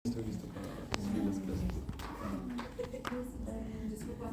Entrevista para as filhas que Desculpa.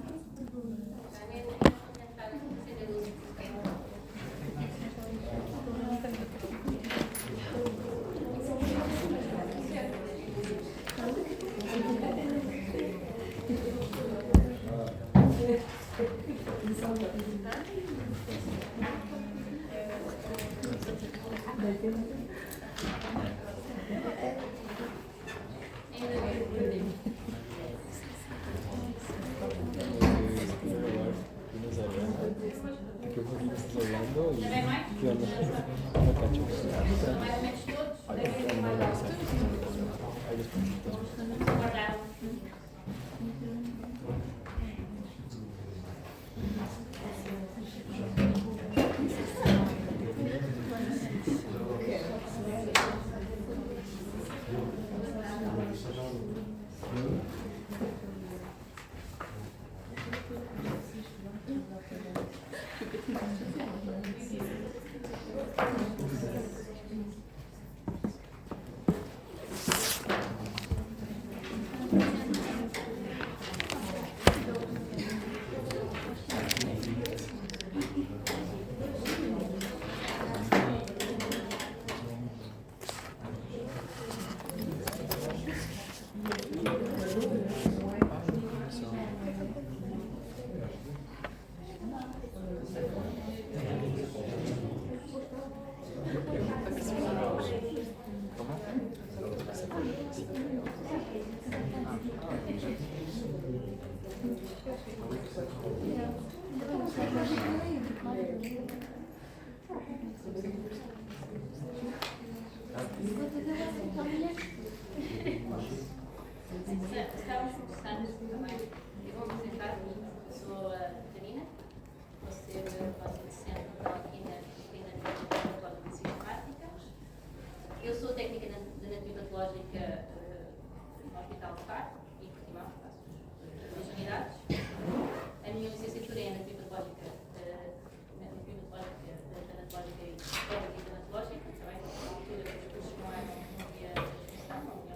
Estamos conversando também. Eu vou apresentar-vos. Sou a Catarina, vou ser vossa docente aqui na disciplina de Patologia Sistemática. Eu sou técnica de anatomia patológica no Hospital de Faro e Portimão, faço as duas unidades. A minha licenciatura é anatomia patológica e hematológica, também na altura que os cursos não havia extensão, não havia.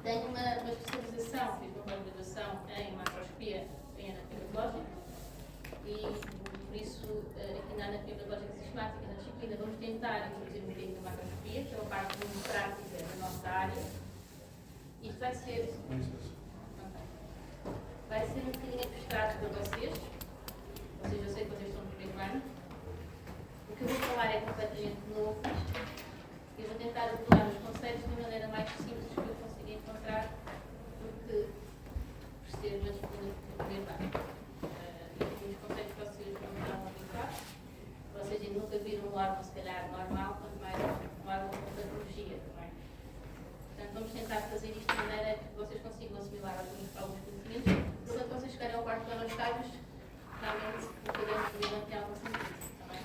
Tenho uma especialização, fiz uma pós-graduação em macroscopia em anatomia patológica e, por isso, aqui na anatomia patológica sistemática, na disciplina, vamos tentar introduzir um bocadinho da macroscopia, que é uma parte muito prática da nossa área. Isto vai ser um bocadinho abstrato para vocês. Ou seja, eu sei que vocês estão no primeiro ano. O que eu vou falar é completamente novo. Eu vou tentar abordar os conceitos de uma maneira mais simples que eu consiga encontrar, porque por ser uma disciplina de primeiro ano. E os conceitos que vocês não estão habituados. Vocês ainda nunca viram um órgão, se calhar, normal, quanto mais um órgão com patologia também. Portanto, vamos tentar fazer isto de maneira que vocês consigam assimilar alguns conhecimentos. Quando vocês chegarem ao quarto ano aos estágios, realmente o que podemos fazer não tem algum sentido, está bem?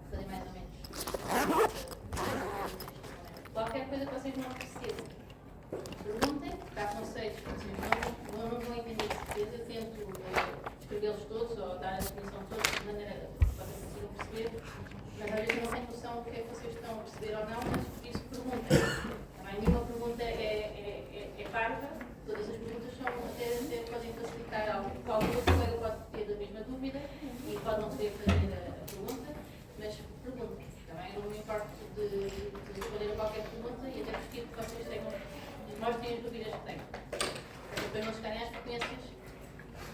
Fazer mais ou menos. Qualquer coisa que vocês não percebam, perguntem, há conceitos que vocês não vão entender de certeza, eu tento escrevê-los todos ou dar a definição de todos de maneira que vocês consigam perceber, mas às vezes não têm noção do que é que vocês estão a perceber ou não, mas por isso perguntem. Também nenhuma pergunta é parva. Todas as perguntas são, até podem facilitar algo. Qualquer colega pode ter a mesma dúvida e pode não querer fazer a pergunta, mas perguntem. Também eu não me importo de responder a qualquer pergunta e até prefiro que vocês mostrem as dúvidas que têm. Para depois não chegarem às frequências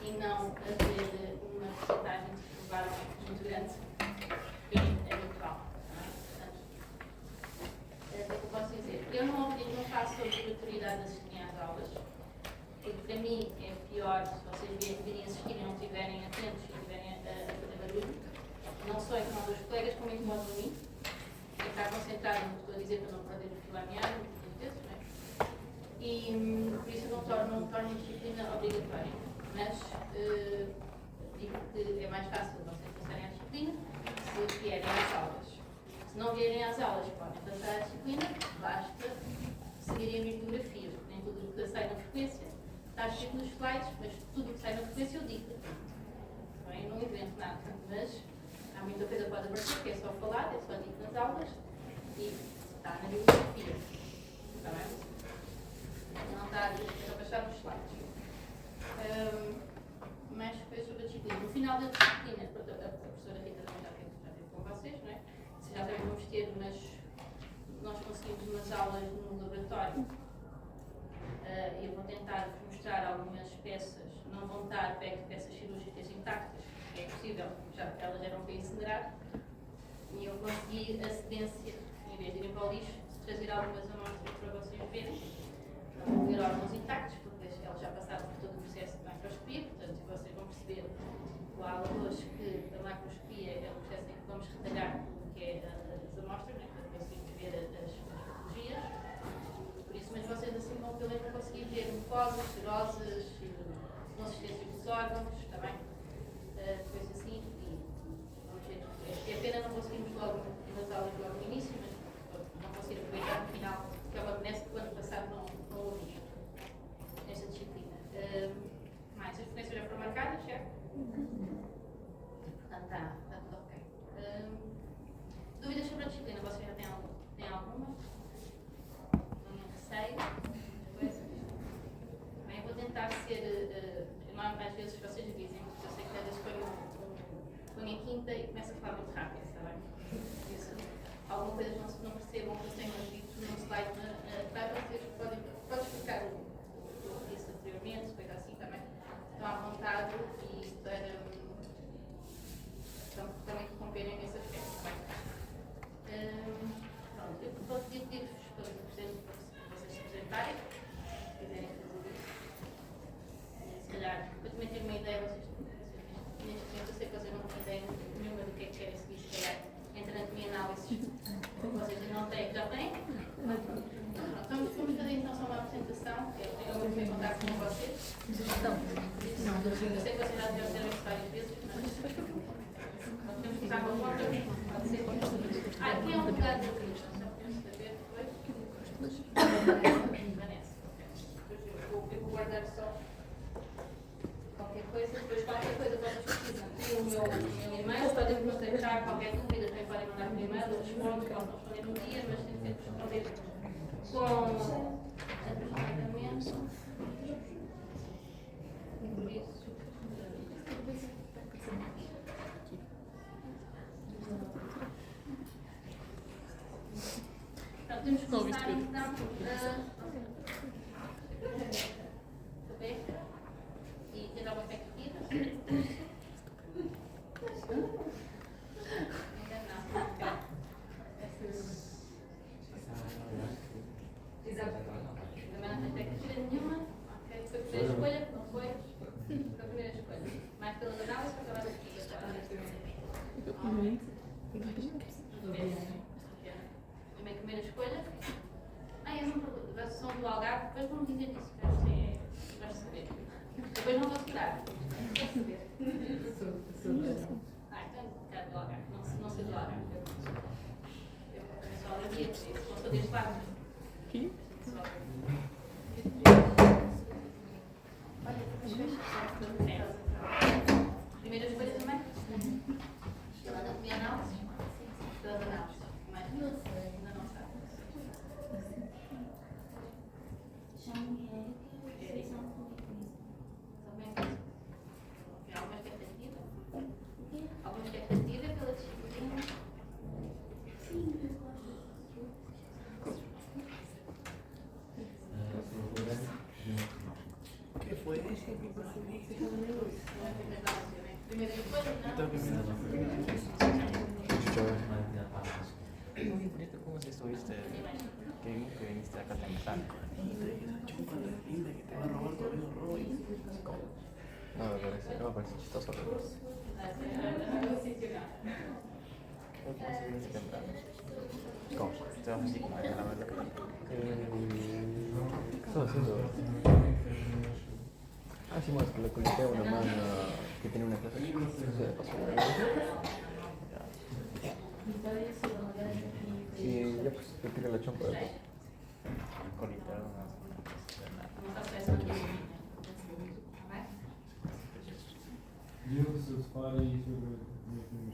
e não haver uma porcentagem de provar muito grande, que é natural. O que eu posso dizer? Eu não faço obrigatoriedade de assistir às aulas. Porque para mim é pior se vocês virem assistir e não estiverem atentos e estiverem a fazer barulho. Não só incomoda os colegas, como incomoda a mim. Tem que estar concentrado no que estou a dizer para não perder o fio à meada, muitas vezes, não é? E por isso eu não torno a disciplina obrigatória. Mas digo que é mais fácil vocês passarem à disciplina se vierem às aulas. Se não vierem às aulas, podem passar à disciplina, basta seguirem a bibliografia. Nem tudo o que sai na frequência está escrito nos slides, mas tudo o que sai na frequência eu digo. Bem, eu não invento nada, mas há muita coisa que pode aparecer, que é só falar, é só digo nas aulas e está na bibliografia. Está bem? Não está a baixar os slides. Mais coisas sobre a disciplina. No final da disciplina, a professora Rita também já teve com vocês, não é? Vocês já também vamos ter, mas nós conseguimos umas aulas no laboratório. Eu vou tentar mostrar algumas peças, não vão estar perto de peças cirúrgicas intactas, é possível, já que elas eram para incinerar, e eu consegui a cedência, em vez de irem para o lixo, de trazer algumas amostras para vocês verem, para não ver órgãos intactos, porque elas já passaram por todo o processo de macroscopia, portanto vocês vão perceber com a aula hoje que a macroscopia é um processo em que vamos retalhar tudo o que é as amostras, né, para conseguirmos ver as patologias. Por isso, mas vocês assim vão pelo menos conseguir ver mucosas, serosas, consistência dos órgãos, está bem? Depois assim, e vamos ver. É pena não conseguirmos logo nas aulas logo no início, mas não conseguir aproveitar no final, porque é uma benesse que o ano passado não houve isto, nesta disciplina. Mais, as referências já foram marcadas, certo? Portanto, está tudo ok. Dúvidas sobre a disciplina? Vocês já têm alguma? Sei, coisas. Bem, vou tentar ser. Às vezes vocês dizem, eu sei que às vezes põe a quinta e começa a falar muito rápido, está bem? Isso, alguma coisa não percebam que eu tenho dito no slide, vocês podem explicar o que eu disse anteriormente, coisa assim também. Estão à vontade e para também interromperem nesse aspecto, está bem? Pronto, eu vou pedir-vos para vocês se apresentarem, se quiserem fazer isso. Se calhar, eu também tenho uma ideia, vocês neste momento eu sei que vocês não têm ideia nenhuma do que é que querem seguir, se calhar, entrando na minha análise, vocês não têm, já têm? Pronto, vamos fazer então só uma apresentação, eu vou ter contato com vocês. Eu sei que vocês já tiveram isso várias vezes, mas temos que usar uma conta, pode ser. Quem é o lugar da Cristo? Só podemos saber depois? Vanessa, ok. Eu vou guardar só qualquer coisa, depois qualquer coisa vocês precisam. Tem o meu e-mail, podem me contactar, qualquer dúvida também podem mandar por e-mail, eu respondo, posso não responder no dia, mas tem que responder com aproximadamente. Por isso. Então, temos que começar então saber e ter alguma expectativa. Ainda não. Também não tem expectativa nenhuma. Ok, foi a primeira escolha, não foi? Foi a primeira escolha. Mais pela análise ou pela pesquisa? A minha primeira escolha. É uma pergunta. São do Algarve, depois vão dizer isso. Vais saber. Depois não vou segurar. Quer saber? Então é do Algarve. Não sei do Algarve. Eu só ali, não sou deste lado. Aqui? Primeira escolha também? Pela anatomia análise? Pelas análises. Mas ainda não sabe. Alguma expectativa? Alguma expectativa pela disciplina? Sim, O que foi? Primeira escolha, Muy bonito cómo se estuviste. Qué bien que viniste acá a empezar. Linda, que te va a robar tu amigo Roy. No me parece chistoso. ¿Cómo se viniste temprano? ¿Cómo? Te vas así como a la verga. ¿Qué estaba haciendo? Sí, más que le conecté a una mana que tenía una clase de paso. Y ya pues, te tira la chompa. Conectar una. Diga-se se separa e sobre o meu filho.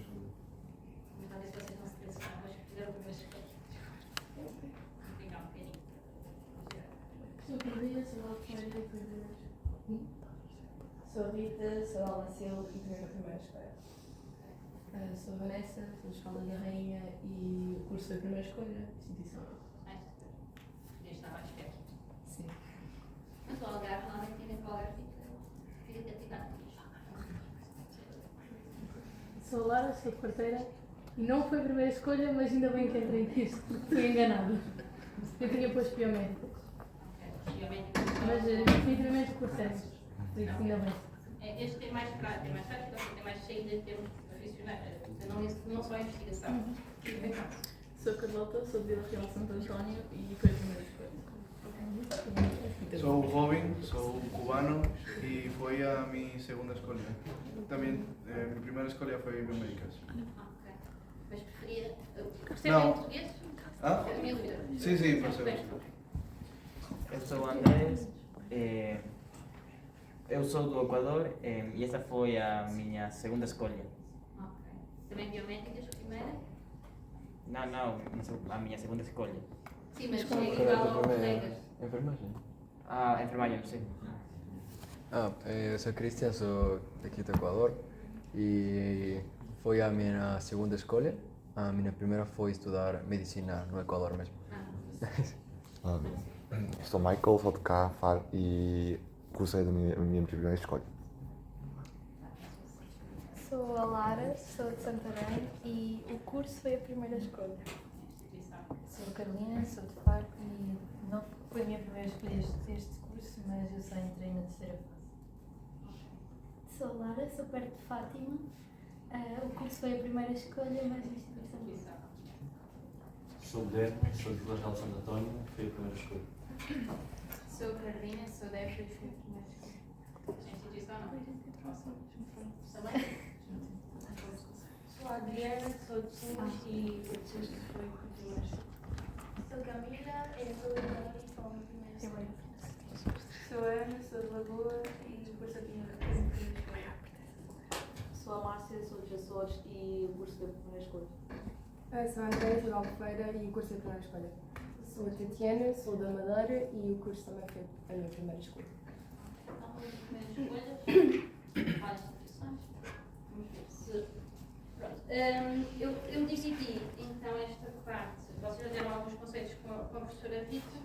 Talvez vocês não se pensem, mas fizeram Júlia, sou Alfredo e primeira. Sou Rita, sou Almaceu e também na primeira escolha. Sou Vanessa, sou da Escola da Rainha e o curso foi a primeira escolha, instituição. Está mais perto. Sim. Mas o Algarve, normalmente tem para o Algarve fica cativado. Sou a Lara, sou de Quarteira e não foi a primeira escolha, mas ainda bem que entrei nisto, porque fui enganada. Eu tinha posto biomédica, mas definitivamente cursei, por isso ainda bem. Este tem mais prática, tem mais saída em termos profissionais, não só a investigação. Sou Carlota, sou de Vila Real Santo António e foi a primeira escolha. Sou o Robin, sou cubano e foi a minha segunda escolha. Também, minha primeira escolha foi biomédicas. Mas preferia. Não. Em português? Ah? É a minha dúvida. Sim, percebo. Eu sou o Andrés, eu sou do Equador e essa foi a minha segunda escolha. Também biométricas, primeira? Não, a minha segunda escolha. Sim, mas Qual é era a igual tua ao primeira? colegas. Enfermagem? Ah, enfermagem, sim. Eu sou Cristian, sou daqui do Equador e foi a minha segunda escolha. A minha primeira foi estudar medicina no Equador mesmo. Sou Michael, sou de cá e cursei a minha primeira escolha. Sou a Lara, sou de Santarém e o curso foi a primeira escolha. Sou a Carolina, sou de Faro e não foi a minha primeira escolha este curso, mas eu só entrei na terceira fase. Sou a Lara, sou perto de Fátima. O curso foi a primeira escolha, mas a instituição. Sou o Guilherme, sou de Vila Real de Santo António, foi a primeira escolha. Sou a Carolina, sou da EFRA e foi a primeira escolha. A instituição não. Também? Sou a Adriana, sou de Sines e o curso foi a primeira escolha. Sou Camila, sou de Belém e sou a primeira escolha. Sou a Ana, sou de Lagoa e o curso foi a primeira escolha. Sou a Márcia, sou dos Açores e o curso foi a primeira escolha. Sou a Andréia, sou de Albufeira e o curso foi a primeira escolha. Sou a Tatiana, sou da Madeira e o curso também foi a minha primeira escolha. Então, a primeira escolha. Várias instituições. Vamos ver se. Pronto. Eu dividi então esta parte. Vocês já deram alguns conceitos com a professora Rita.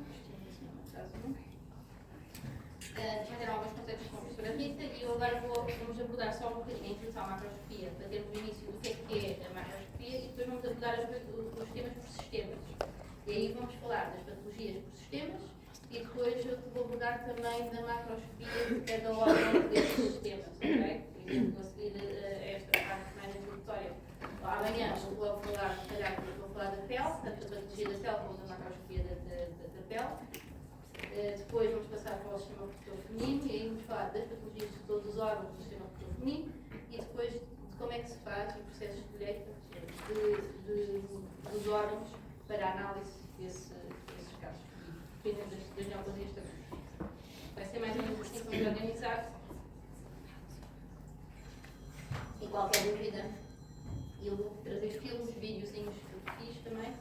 Já deram alguns conceitos com a professora Rita e eu agora vamos abordar só um bocadinho a introdução à macroscopia para termos o início do que é a macroscopia e depois vamos abordar os temas por sistemas. E aí vamos falar das patologias por sistemas e depois eu vou abordar também da macroscopia de cada órgão desses sistemas, ok? Por exemplo, a seguir esta parte mais introdutória. Amanhã vou falar, se calhar, vou falar da pele, tanto da patologia da pele como da macroscopia da pele. Depois vamos passar para o sistema reprodutor feminino e aí vamos falar das patologias de todos os órgãos do sistema reprodutor feminino e depois de como é que se faz o processo de colheita dos órgãos para a análise desses casos. Dependendo das neoplasias também. Vai ser mais ou menos assim que vamos organizar. E qualquer dúvida, eu vou trazer filmes, videozinhos que eu fiz também,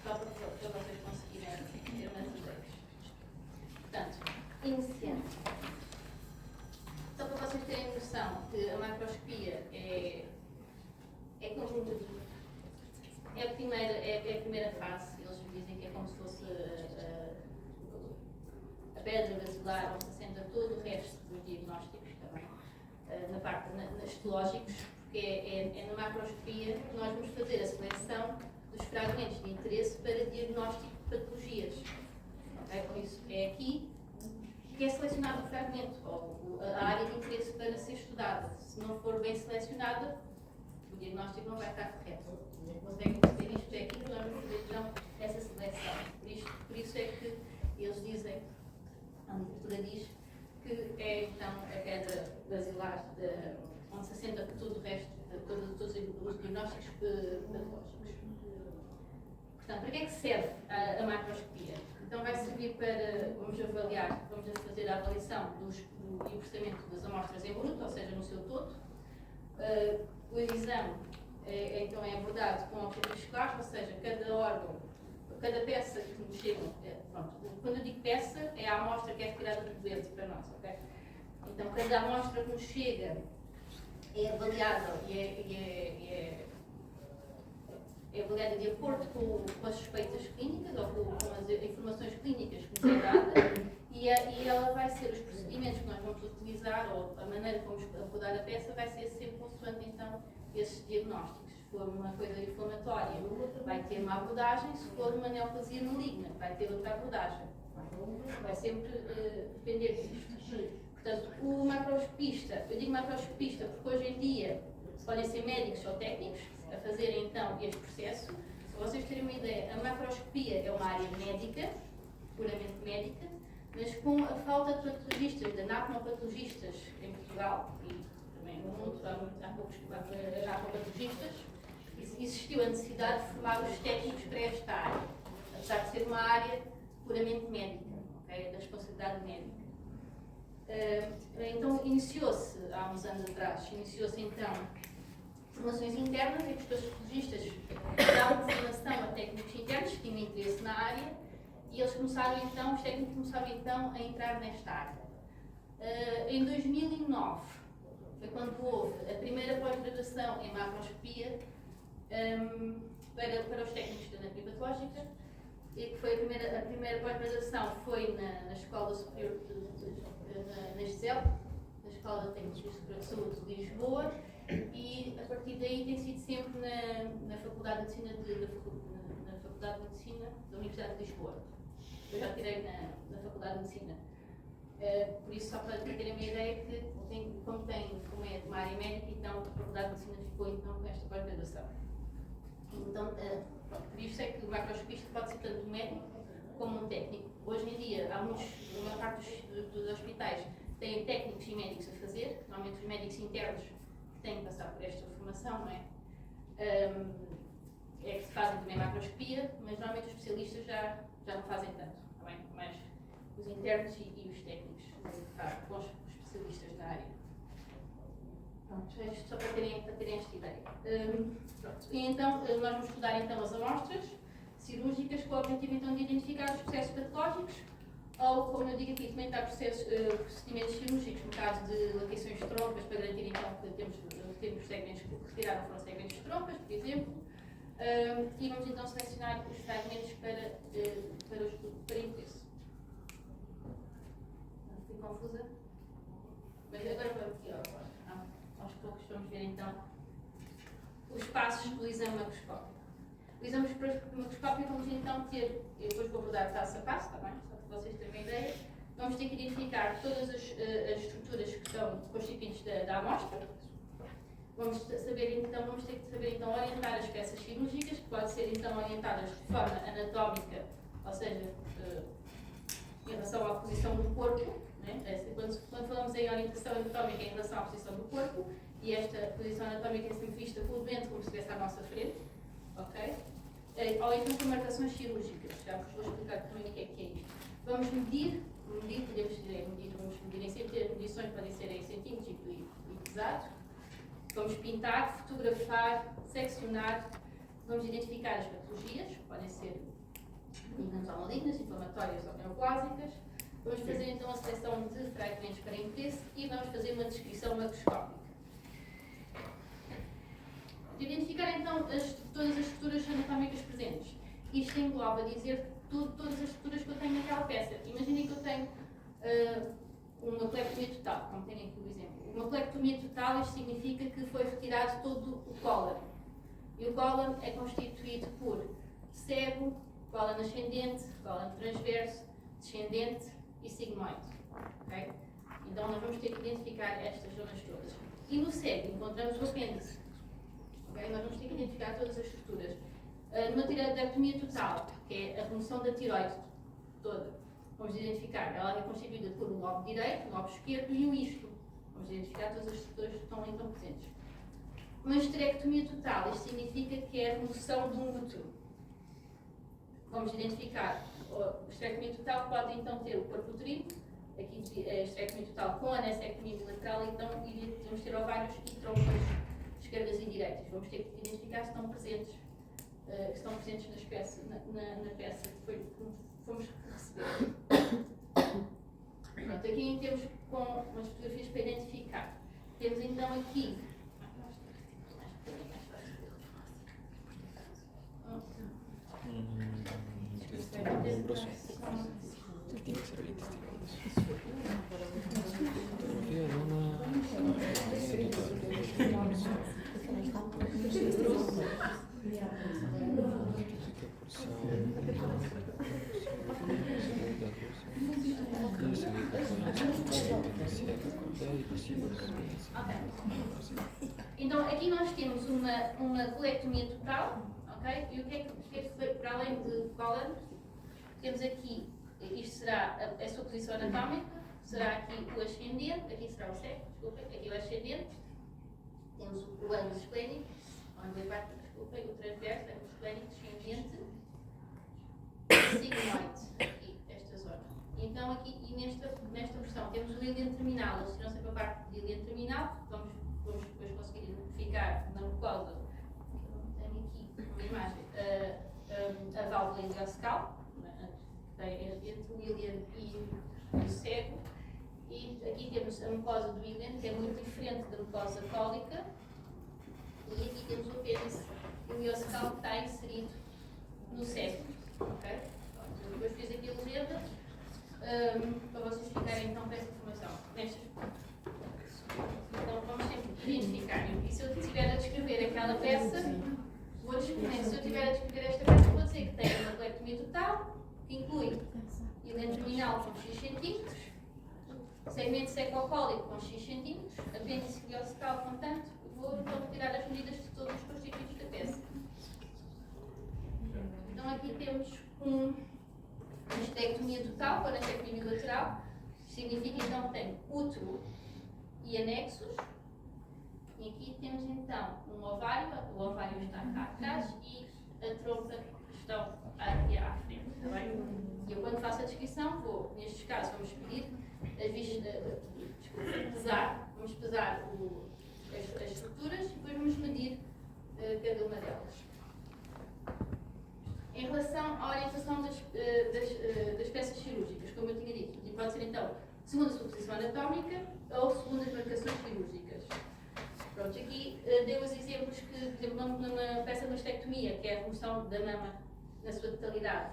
só para vocês conseguirem ter umas ideias. Portanto, iniciando. Só para vocês terem noção que a macroscopia é conjunto de. É a primeira fase, eles dizem que é como se fosse a pedra basilar onde se assenta todo o resto dos diagnósticos também, na parte histológicos, porque é na macroscopia que nós vamos fazer a seleção dos fragmentos de interesse para diagnóstico de patologias. Okay? Por isso, é aqui que é selecionado o fragmento, ou a área de interesse para ser estudada. Se não for bem selecionada, o diagnóstico não vai estar correto. Conseguem fazer isto, é aqui que nós vamos fazer então essa seleção. Por isso é que eles dizem, a literatura diz, que é então a pedra basilar onde se assenta todo o resto, todos os diagnósticos patológicos. Portanto, para que é que serve a macroscopia? Então vai servir para, vamos fazer a avaliação e o processamento das amostras em bruto, ou seja, no seu todo. O exame então é abordado com objetivos claros, ou seja, cada órgão cada peça que nos chega, pronto, quando eu digo peça, é a amostra que é retirada do doente para nós, ok? Então, cada amostra que nos chega é avaliada é avaliada de acordo com as suspeitas clínicas ou com as informações clínicas que nos é dada e ela vai ser, os procedimentos que nós vamos utilizar ou a maneira como vamos abordar a peça vai ser sempre consoante então esses diagnósticos. Se for uma coisa inflamatória, vai ter uma abordagem, se for uma neoplasia maligna, vai ter outra abordagem. Vai sempre depender disto. Portanto, o macroscopista, eu digo macroscopista porque hoje em dia podem ser médicos ou técnicos a fazerem então este processo. Para vocês terem uma ideia, a macroscopia é uma área médica, puramente médica, mas com a falta de patologistas, de anatomo-patologistas em Portugal e também no mundo, há poucos anatomo-patologistas, existiu a necessidade de formar os técnicos para esta área, apesar de ser uma área puramente médica, okay? Da responsabilidade médica. Então, iniciou-se, há uns anos atrás, então formações internas em que os patologistas davam formação a técnicos internos que tinham interesse na área e eles começaram então, os técnicos começaram então a entrar nesta área. Em 2009 foi quando houve a primeira pós-graduação em macroscopia para os técnicos de anatomia patológica, e que foi a primeira pós-graduação foi na Escola Superior na ESCEL, na Escola de Técnicos de Saúde de Lisboa, e a partir daí tem sido sempre na Faculdade de Medicina na Faculdade de Medicina da Universidade de Lisboa. Eu já tirei na Faculdade de Medicina. Por isso, só para terem uma ideia, que como é uma área médica, então a Faculdade de Medicina ficou então com esta pós-graduação. Então, por isso é que o macroscopista pode ser tanto um médico como um técnico. Hoje em dia, a maior parte dos hospitais têm técnicos e médicos a fazer, normalmente os médicos internos que têm que passar por esta formação, não é? É que se fazem também macroscopia, mas normalmente os especialistas já não fazem tanto, tá bem? Mas os internos e os técnicos com os especialistas na área. Pronto, é só para terem esta ideia. Pronto. E então, nós vamos estudar então as amostras cirúrgicas com o objetivo então de identificar os processos patológicos ou, como eu digo aqui, também está procedimentos cirúrgicos no caso de laqueações de trompas para garantir então que temos segmentos que retiraram foram segmentos de trompas, por exemplo. E vamos então selecionar os fragmentos para interesse. Não fui confusa? Mas agora vamos aqui aos poucos vamos ver então os passos do exame macroscópico. O exame macroscópico vamos então ter, eu depois vou abordar passo a passo, está bem? Só para vocês terem uma ideia. Vamos ter que identificar todas as estruturas que são constituintes da amostra. Vamos ter que saber então orientar as peças cirúrgicas, que podem ser então orientadas de forma anatómica, ou seja, em relação à posição do corpo, né? Quando falamos em orientação anatómica é em relação à posição do corpo, e esta posição anatómica é sempre vista pelo doente como se estivesse à nossa frente, ok? Ou então com marcações cirúrgicas, já vos vou explicar também o que é isto. Vamos medir, vamos medir em centímetros, medições podem ser em centímetros e pesado. Vamos pintar, fotografar, seccionar, vamos identificar as patologias, podem ser malignas ou malignas, inflamatórias ou neoplásicas. Vamos fazer então a seleção de fragmentos para interesse e vamos fazer uma descrição macroscópica. De identificar então todas as estruturas anatómicas presentes. Isto engloba dizer todas as estruturas que eu tenho naquela peça. Imaginem que eu tenho uma colectomia total, como tenho aqui o exemplo. Uma colectomia total, isto significa que foi retirado todo o cólon. E o cólon é constituído por sebo, cólon ascendente, cólon transverso, descendente e sigmoide. Okay? Então nós vamos ter que identificar estas zonas todas. E no sebo encontramos o apêndice. Okay? Nós vamos ter que identificar todas as estruturas. Numa tiroidectomia total, que é a remoção da tiroide toda, vamos identificar, ela é constituída por um lobo direito, um lobo esquerdo e um isto. Vamos identificar todas as estruturas que estão então presentes. Uma esterectomia total, isto significa que é a remoção de um útero. Vamos identificar, a esterectomia total pode então ter o corpo uterino, aqui a esterectomia total com a anessectomia bilateral, então vamos ter ovários e trompas esquerdas e direitas. Vamos ter que identificar se estão presentes nas peças, na peça que fomos receber. Pronto, aqui temos com umas fotografias para identificar. Temos então aqui. Então aqui nós temos uma colectomia total, ok? E o que é que foi para além de cólon? Temos aqui, isto será a sua posição anatómica, será aqui o ascendente, aqui será o sexo, desculpem, aqui o ascendente, temos o ângulo esplénico, desculpem, o transverso, ângulo esplénico, descendente, sigmoide, aqui, esta zona. Então aqui, e nesta versão, temos o ilion terminal, eles tiram sempre a parte do ilion terminal, vamos depois conseguir identificar na mucosa, tenho aqui uma imagem, a válvula ileocecal, que tem entre o ilion e o cego, e aqui temos a mucosa do ilion, que é muito diferente da mucosa cólica, e aqui temos o apêndice ileocecal que está inserido no cego. Okay? Eu depois fiz aqui a legenda para vocês ficarem então com essa informação. Então vamos sempre identificar. E se eu estiver a descrever aquela peça, vou descrever. Se eu estiver a descrever esta peça, vou dizer que tem uma colectomia total, que inclui ilion terminal com X centímetros, segmento secocólico com X centímetros, apêndice ileocecal com tanto. Vou então retirar as medidas de todos os constituintes da peça. Então aqui temos uma estectomia total, para a estectomia bilateral, significa então que tem útero e anexos. E aqui temos então um ovário, o ovário está cá atrás e a trompa estão aqui à frente, está bem? E eu quando faço a descrição, nestes casos, vamos pedir, vamos pesar as estruturas e depois vamos medir cada uma delas. Em relação à orientação das peças cirúrgicas, como eu tinha dito, e pode ser então segundo a sua posição anatómica ou segundo as marcações cirúrgicas. Pronto, aqui deu os exemplos que, por exemplo, numa peça de mastectomia, que é a remoção da mama na sua totalidade,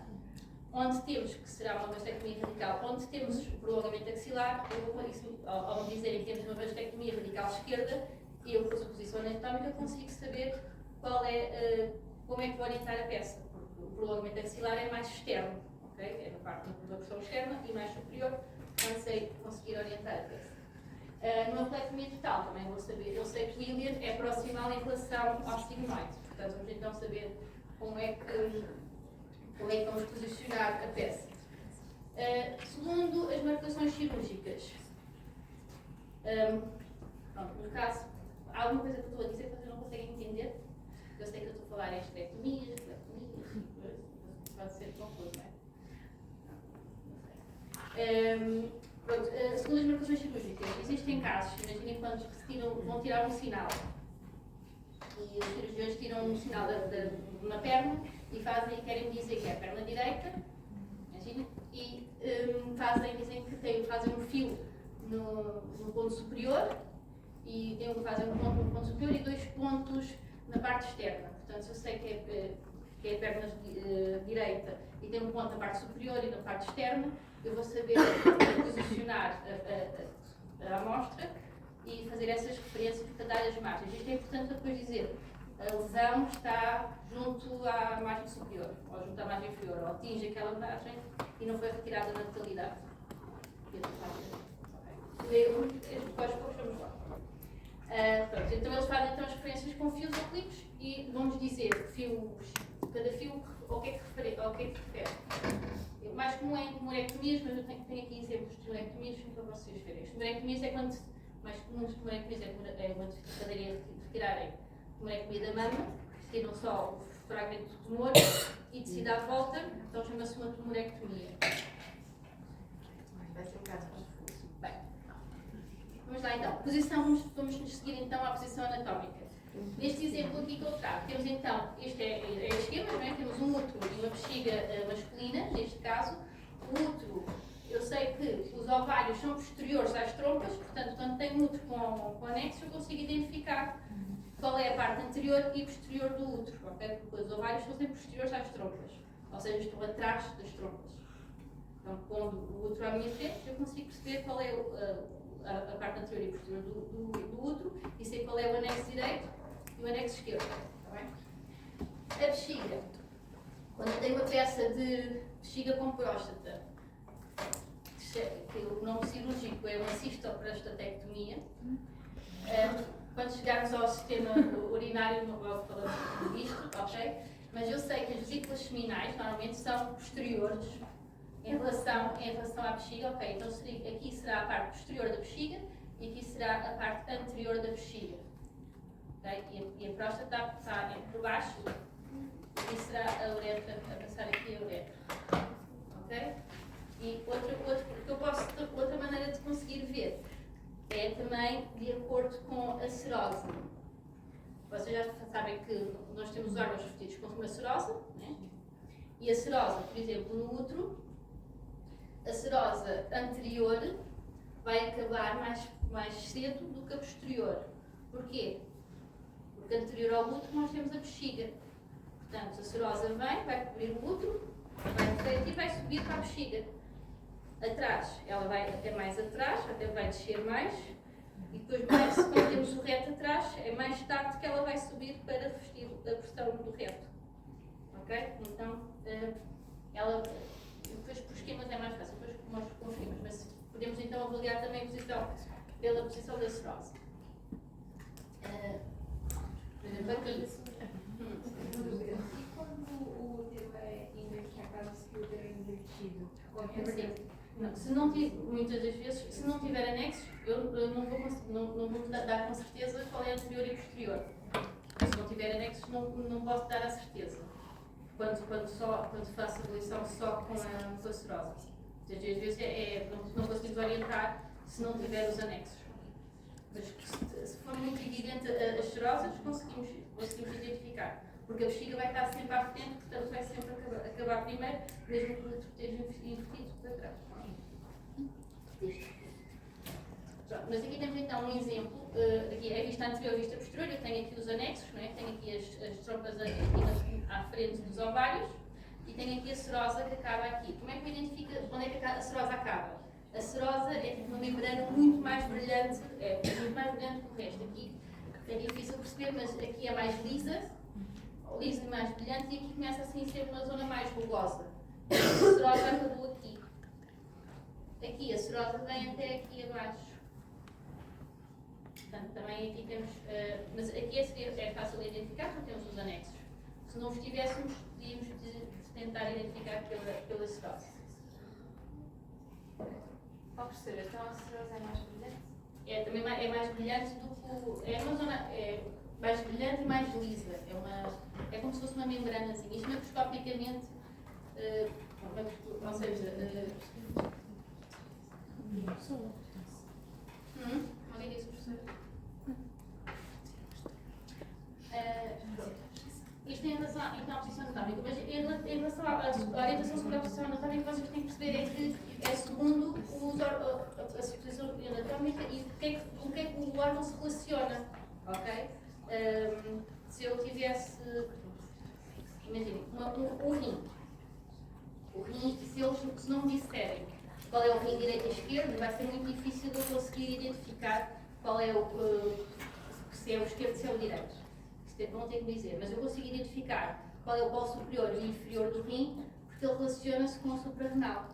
onde temos, que será uma mastectomia radical, onde temos o prolongamento axilar, eu vou isso, ao me dizerem que temos uma mastectomia radical esquerda, e eu, por sua posição anatómica, consigo saber como é que vou orientar a peça. O prolongamento axilar é mais externo, ok? É na parte da porção externa e mais superior, quando sei conseguir orientar a peça. Numa colectomia total também vou saber, eu sei que o ilion é proximal em relação ao sigmoide, portanto vamos então saber como é que vamos posicionar a peça. Segundo as marcações cirúrgicas, pronto, no caso, há alguma coisa que eu estou a dizer que vocês não conseguem entender? Eu sei que eu estou a falar em esterectomias, pode ser confuso, não é? Pronto, segundo as marcações cirúrgicas, existem casos, imaginem quando vão tirar um sinal e os cirurgiões tiram um sinal de uma perna e querem dizer que é a perna direita, imaginem, e dizem que fazem um fio no ponto superior e fazem um ponto no ponto superior e 2 pontos na parte externa. Portanto, se eu sei que é a perna direita e tem um ponto na parte superior e na parte externa, eu vou saber posicionar a amostra e fazer essas referências para dar as margens. Isto é importante para depois dizer a lesão está junto à margem superior, ou junto à margem inferior, ou atinge aquela margem e não foi retirada na totalidade. Depois vamos lá. Pronto, então eles fazem então as referências com fios ou clipes e vamos dizer cada fio ao que é que refere. Mais comum é em tumorectomias, mas eu tenho aqui exemplos de tumorectomias para vocês verem. As tumorectomias é quando, mais comum de tumorectomias é uma cadeira retirarem tumorectomia da mama, tiram só o fragmento do tumor e tecido à volta, então chama-se uma tumorectomia. Vai ser um caso confuso. Bem, vamos lá então. Posição, vamos seguir então à posição anatómica. Neste exemplo aqui que eu trago, temos então, isto é esquema, não é? Temos um útero e uma bexiga masculina, neste caso. O útero, eu sei que os ovários são posteriores às trompas, portanto, quando tenho útero com anexo, eu consigo identificar qual é a parte anterior e posterior do útero, ok? Porque os ovários são sempre posteriores às trompas, ou seja, estão atrás das trompas. Então, pondo o útero à minha frente, eu consigo perceber qual é a parte anterior e posterior do útero e sei qual é o anexo direito e o anexo esquerdo, está bem? A bexiga. Quando eu tenho uma peça de bexiga com próstata, que o nome cirúrgico é uma cistoprostatectomia, quando chegarmos ao sistema urinário, logo falamos disto, ok? Mas eu sei que as vesículas seminais normalmente são posteriores em relação à bexiga, ok? Então aqui será a parte posterior da bexiga e aqui será a parte anterior da bexiga. Okay? E a próstata está por baixo, aqui será a uretra, a passar aqui a uretra. Ok? E outra maneira de conseguir ver é também de acordo com a serose. Vocês já sabem que nós temos os órgãos revestidos com uma serose, né? E a serose, por exemplo, no útero, a serose anterior vai acabar mais cedo do que a posterior. Porquê? Porque anterior ao útero nós temos a bexiga. Portanto, a serose vai cobrir o útero, vai refletir e vai subir para a bexiga. Atrás, ela vai até mais atrás, até vai descer mais, e depois, quando temos o reto atrás, é mais tarde que ela vai subir para revestir a porção do reto. Ok? Então, ela, depois por esquemas é mais fácil, depois mostro com esquemas, mas podemos então avaliar também a posição, pela posição da serose. Por exemplo, aqui. E quando o útero é invertido, se o útero é invertido? Não, se não tiver, muitas das vezes, se não tiver anexos, eu não vou dar com certeza qual é anterior e posterior. Se não tiver anexos, não posso dar a certeza. Quando faço a avaliação só com a serose. Às vezes não conseguimos orientar se não tiver os anexos. Mas se for muito evidente as serosas, conseguimos identificar. Porque a bexiga vai estar sempre à frente, portanto vai sempre acabar primeiro, mesmo que o útero esteja invertido para trás. Mas aqui temos então um exemplo, aqui é a vista anterior e a vista posterior. Eu tenho aqui os anexos, não é? Tenho aqui as trompas à frente dos ovários e tenho aqui a serosa que acaba aqui. Como é que eu identifico onde é que a serosa acaba? A serosa é tipo uma membrana muito mais brilhante, muito mais brilhante que o resto. Aqui é difícil perceber, mas aqui é mais lisa e mais brilhante, e aqui começa assim a ser uma zona mais rugosa. A serosa acabou aqui. Aqui a serosa vem até aqui abaixo. Portanto, também aqui temos, mas aqui é fácil de identificar porque temos os anexos. Se não os tivéssemos, podíamos tentar identificar pela serosa. Qual perceber? Então a serosa é mais brilhante? Também é mais brilhante do que. É uma zona mais brilhante e mais lisa. É como se fosse uma membranazinha. Isto microscopicamente. Ou seja. Alguém disse, professor? Isto em relação à posição anatómica, mas em relação à orientação sobre a posição anatómica, vocês têm que perceber é que é segundo a posição anatómica e com que é que o órgão se relaciona, ok? Se eu tivesse, imaginem, o rim, se não me disserem qual é o rim direito e esquerdo, vai ser muito difícil eu conseguir identificar qual é se é o esquerdo ou se é o direito. Vão ter que dizer, mas eu consigo identificar qual é o polo superior e inferior do rim, porque ele relaciona-se com a suprarrenal.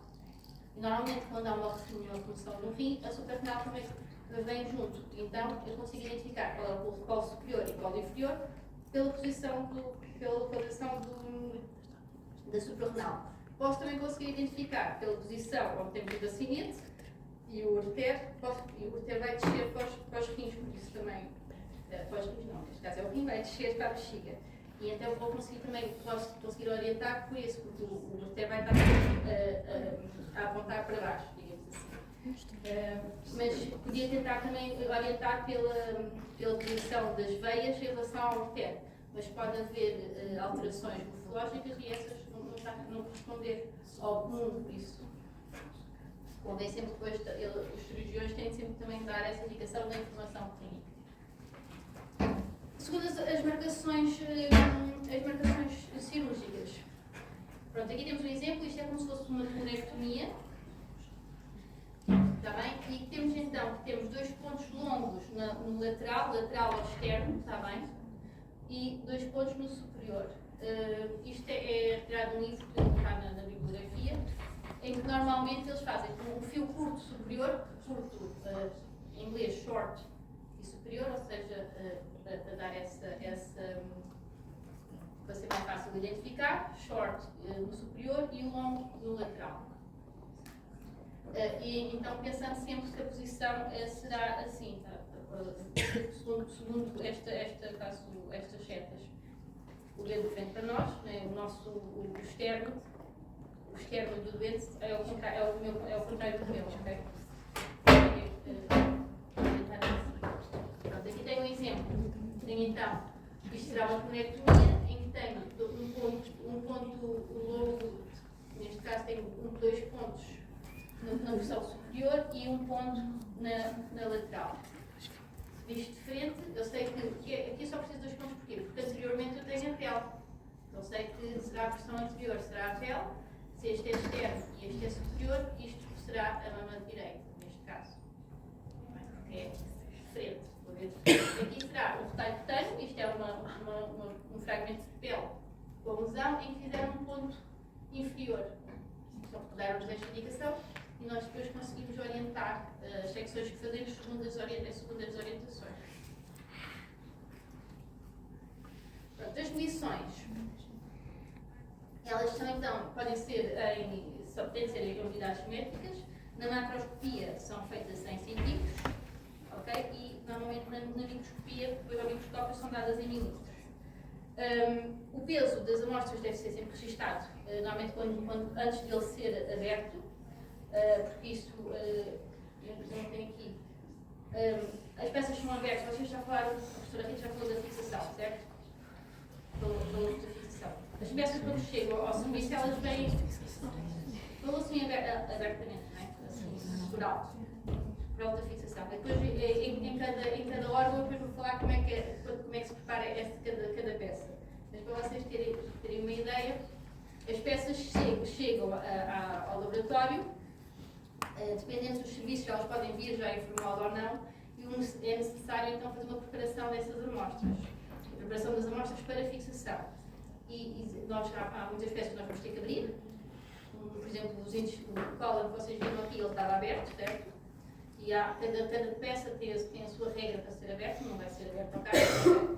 E normalmente, quando há uma remoção no rim, a suprarrenal também vem junto. Então, eu consigo identificar qual é o polo superior e o polo inferior pela localização da suprarrenal. Posso também conseguir identificar pela posição onde temos o bacinete e o ureter, e o ureter vai descer para os rins, por isso também. Para os rins não, neste caso é o rim, vai descer para a bexiga. E então eu vou posso conseguir orientar por isso, porque o ureter vai estar a apontar para baixo, digamos assim. Mas podia tentar também orientar pela posição das veias em relação ao pé. Mas pode haver alterações morfológicas e essas não corresponder ao comum, por isso convém sempre depois, os cirurgiões têm sempre também de dar essa indicação da informação clínica. Segundo as marcações cirúrgicas. Pronto, aqui temos um exemplo, isto é como se fosse uma tonectomia. Está bem? E temos então dois pontos longos no lateral ao externo, está bem? E dois pontos no superior. Isto é retirado de um livro que está na bibliografia, em que normalmente eles fazem um fio curto superior, curto em inglês short e superior, ou seja, para dar essa para ser mais fácil de identificar, short no superior e o longo no lateral. E então pensando sempre que a posição será assim, tá? segundo estas setas. O dedo de frente para nós, né? o externo do doente é o contrário do meu, ok? Pronto, aqui tem um exemplo. Tem então, isto será uma tonectomia em que tem um ponto logo, neste caso tem dois pontos na versão superior e um ponto na lateral. Visto de frente, eu sei que aqui só preciso de dois pontos, porquê? Porque anteriormente eu tenho a pele. Então sei que será a versão anterior, será a pele, se este é externo e este é superior, isto será a mama direita, neste caso. Porque é frente. Aqui será um retalho cutâneo, isto é um fragmento de pele com lesão em que fizeram um ponto inferior. Só deram-nos esta indicação e nós depois conseguimos orientar as secções que fazemos segundo as orientações. Pronto, as medições. Elas são então, podem ser em unidades métricas. Na macroscopia são feitas em centímetros, ok? E normalmente na microscopia, depois ao microscópio, são dadas em milímetros. O peso das amostras deve ser sempre registado, normalmente antes de ele ser aberto, porque isso, não tem aqui. As peças são abertas, vocês já falaram, a professora Rita já falou da fixação, certo? Falou da fixação. As peças quando chegam ao serviço, elas vêm, falou assim abertamente, não é? Assim, por alto da fixação. Depois, em cada órgão, eu depois vou falar como é que se prepara cada peça. Mas para vocês terem uma ideia, as peças chegam ao laboratório, dependendo dos serviços, elas podem vir já em formal ou não, e é necessário então fazer uma preparação dessas amostras. A preparação das amostras para fixação. E há muitas peças que nós vamos ter que abrir. Por exemplo, o collar que vocês viram aqui, ele estava aberto, certo? E cada peça tem a sua regra para ser aberta, não vai ser aberta ao carro.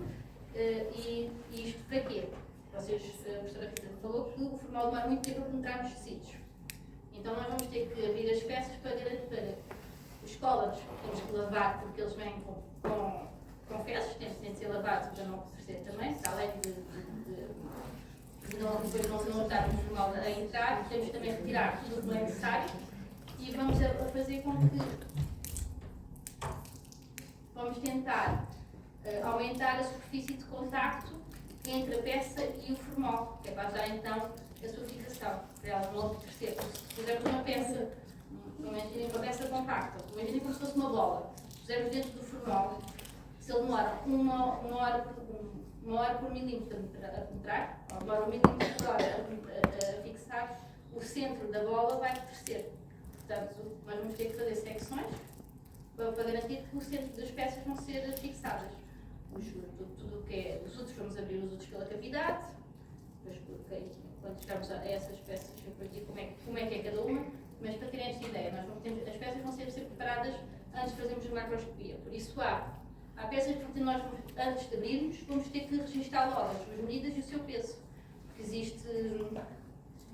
E isto para quê? A professora Rita falou que o formal demora muito tempo a penetrar nos tecidos. Então nós vamos ter que abrir as peças para os collars, temos que lavar porque eles vêm com fezes, têm de ser lavados para não apodrecer também, além de não estar no formal a entrar, temos também que retirar tudo o que não é necessário e vamos fazer com que vamos tentar aumentar a superfície de contacto entre a peça e o formal, que é para ajudar então a sua fixação, para ela não apodrecer. Se fizermos uma peça, imaginem uma peça compacta, imaginem como se fosse uma bola, se fizermos dentro do formal, se ele demora uma hora por milímetro a penetrar, ou demora 1 milímetro por hora a fixar, o centro da bola vai apodrecer. Portanto, nós vamos ter que fazer secções para garantir que o centro das peças vão ser fixadas. Tudo o que é os úteros, vamos abrir os úteros pela cavidade, depois, quando chegarmos a essas peças, eu vou dizer como é que é cada uma, mas para terem esta ideia, as peças vão ser preparadas antes de fazermos a macroscopia. Por isso há peças que nós, antes de abrirmos, vamos ter que registá-las, as suas medidas e o seu peso. Porque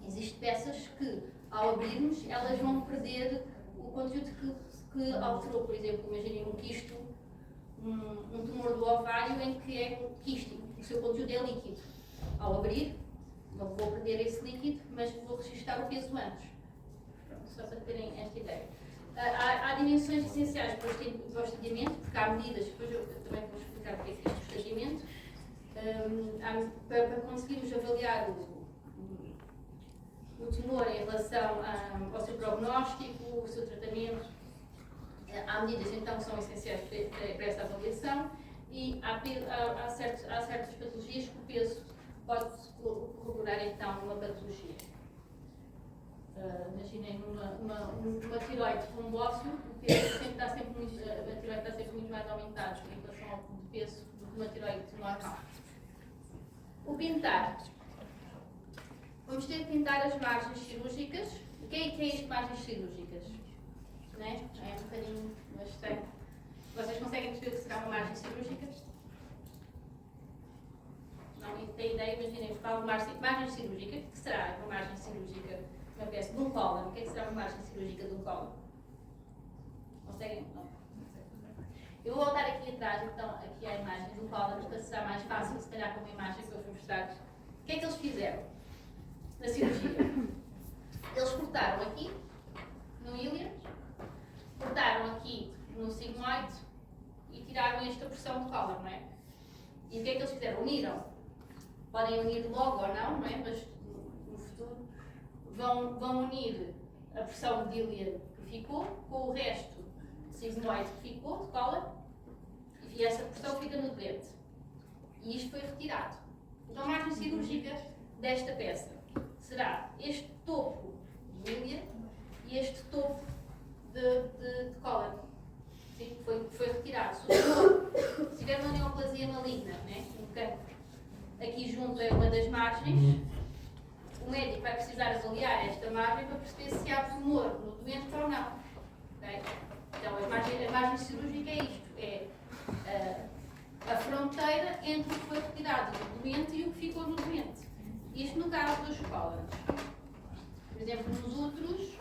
existe peças que, ao abrirmos, elas vão perder o conteúdo que alterou. Por exemplo, imaginem um quisto, um tumor do ovário em que é quístico, o seu conteúdo é líquido. Ao abrir, não vou perder esse líquido, mas vou registrar o peso antes. Pronto, só para terem esta ideia. Há dimensões essenciais para o estadiamento, porque há medidas, depois eu também vou explicar o que é isto do estadiamento, para conseguirmos avaliar o tumor em relação ao seu prognóstico, o seu tratamento. Há medidas então que são essenciais para esta avaliação e há certas patologias que o peso pode corroborar então uma patologia. Imaginem uma tiroide com um bócio, o peso está sempre muito mais aumentado em relação ao peso do que uma tiroide normal. O pintar. Vamos ter que pintar as margens cirúrgicas. O que é isto de margens cirúrgicas? Não é? É um bocadinho estranho. Vocês conseguem perceber o que será uma margem cirúrgica? Não tem ideia? Imaginem, falo de margem cirúrgica. O que será uma margem cirúrgica? Uma peça de um cólon. O que é que será uma margem cirúrgica de um cólon? Conseguem? Não. Eu vou voltar aqui atrás, então, aqui à imagem do cólon, para será mais fácil, se calhar, com uma imagem que eu vou mostrar. O que é que eles fizeram na cirurgia? Eles cortaram aqui, no íleon, cortaram aqui no sigmoide e tiraram esta porção de cólon, não é? E o que é que eles fizeram? Uniram. Podem unir logo ou não é? Mas no futuro vão unir a porção de íleon que ficou com o resto de sigmoide que ficou, de cólon, e essa porção fica no doente. E isto foi retirado. Então, a margem cirúrgica desta peça será este topo de íleon e este topo de cólon. Sim, foi retirado. Se tiver uma neoplasia maligna, né, um cancro, aqui junto é uma das margens, o médico vai precisar avaliar esta margem para perceber se há tumor no doente ou não. Okay? Então, a margem cirúrgica é isto, é a fronteira entre o que foi retirado do doente e o que ficou no doente. Isto no caso dos cólons. Por exemplo, nos úteros,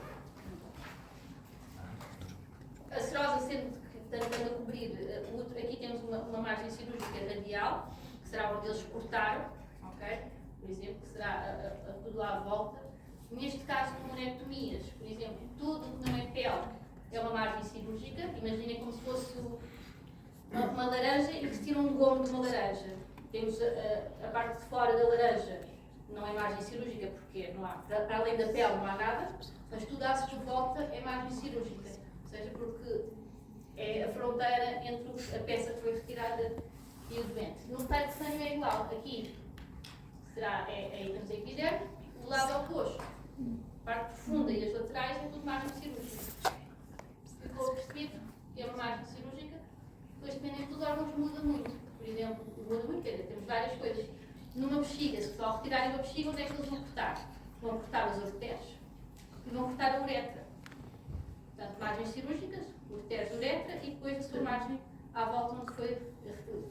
a serosa sendo tentando cobrir o útero, aqui temos uma margem cirúrgica radial, que será onde eles cortaram, ok? Por exemplo, que será tudo lá à volta. Neste caso, pneumonectomias, por exemplo, tudo que não é pele é uma margem cirúrgica. Imaginem como se fosse uma laranja e que se tira um gomo de uma laranja. Temos a parte de fora da laranja, não é margem cirúrgica, porque não há, para além da pele não há nada, mas tudo à sua volta é margem cirúrgica. Ou seja, porque é a fronteira entre a peça que foi retirada e o doente. No retalho de sangue é igual. Aqui será, aí temos a epiderme, o lado oposto, a parte profunda e as laterais é tudo margem cirúrgica. Ficou percebido que é uma margem cirúrgica, depois dependendo dos órgãos muda muito. Por exemplo, muda muito, quer dizer, temos várias coisas. Numa bexiga, se só retirarem uma bexiga, onde é que eles vão cortar? Vão cortar os ureteres e vão cortar a uretra. Portanto, margens cirúrgicas, ureteres, uretra e depois a sua margem à volta onde foi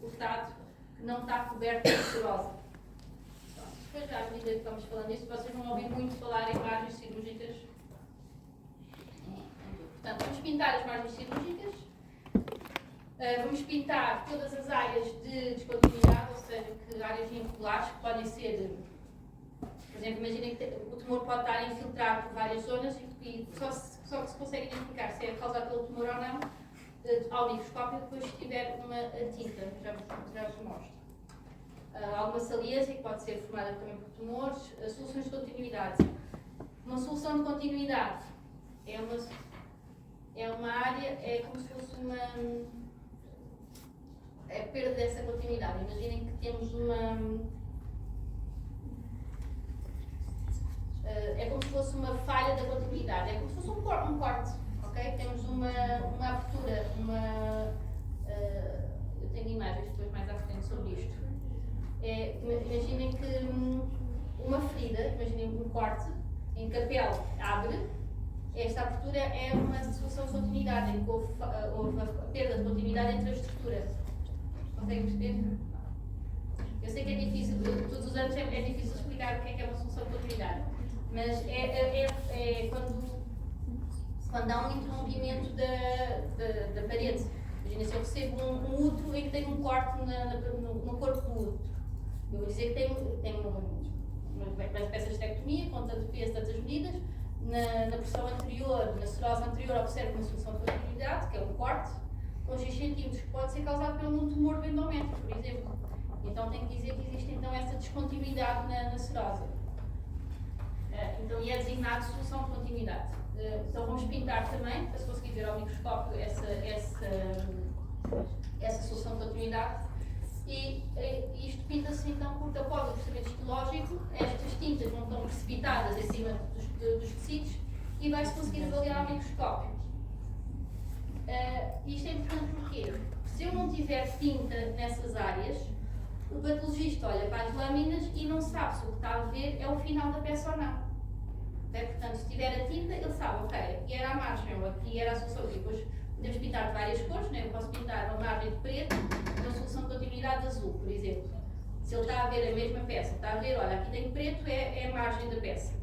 cortado, que não está coberto de serosa. Depois, à medida que estamos falando disso, vocês vão ouvir muito falar em margens cirúrgicas. Portanto, vamos pintar as margens cirúrgicas. Vamos pintar todas as áreas de descontinuidade, ou seja, que áreas irregulares que podem ser, por exemplo, imaginem que o tumor pode estar a infiltrar por várias zonas e só que se consegue identificar se é causado pelo tumor ou não ao microscópio depois se tiver uma tinta, já vos mostro. Alguma saliência que pode ser formada também por tumores, soluções de continuidade. Uma solução de continuidade é uma área, é como se fosse uma perda dessa continuidade. Imaginem que temos é como se fosse uma falha da continuidade, é como se fosse um corte, ok? Temos uma abertura, eu tenho imagens depois mais à frente sobre isto. Imaginem que uma ferida, imaginem um corte em que a pele abre, esta abertura é uma solução de continuidade, em que houve a perda de continuidade entre a estrutura. Conseguem perceber? Eu sei que é difícil, todos os anos é difícil explicar o que é uma solução de continuidade, mas é quando há um interrompimento da parede. Imagina se eu recebo um útero em que tem um corte no corpo do útero. Eu vou dizer que tem uma peça de estectomia, com tanto peso, tantas medidas. Na versão anterior, na serose anterior, observa uma solução de continuidade, que é um corte, com X centímetros, que pode ser causado por um tumor do endométrio, por exemplo. Então tem que dizer que existe então essa descontinuidade na serose. Então, e é designado solução de continuidade. Então vamos pintar também, para se conseguir ver ao microscópio essa solução de continuidade. E isto pinta-se então porque após o processamento histológico, estas tintas não estão precipitadas em cima dos tecidos e vai-se conseguir avaliar ao microscópio. Isto é importante porque se eu não tiver tinta nessas áreas, o patologista olha para as lâminas e não sabe se o que está a ver é o final da peça ou não. Portanto, se tiver a tinta, ele sabe, ok, aqui era a margem ou aqui era a solução. E depois podemos pintar de várias cores, né? Eu posso pintar uma margem de preto e uma solução de continuidade azul, por exemplo. Se ele está a ver a mesma peça, está a ver, olha, aqui tem preto, é a margem da peça.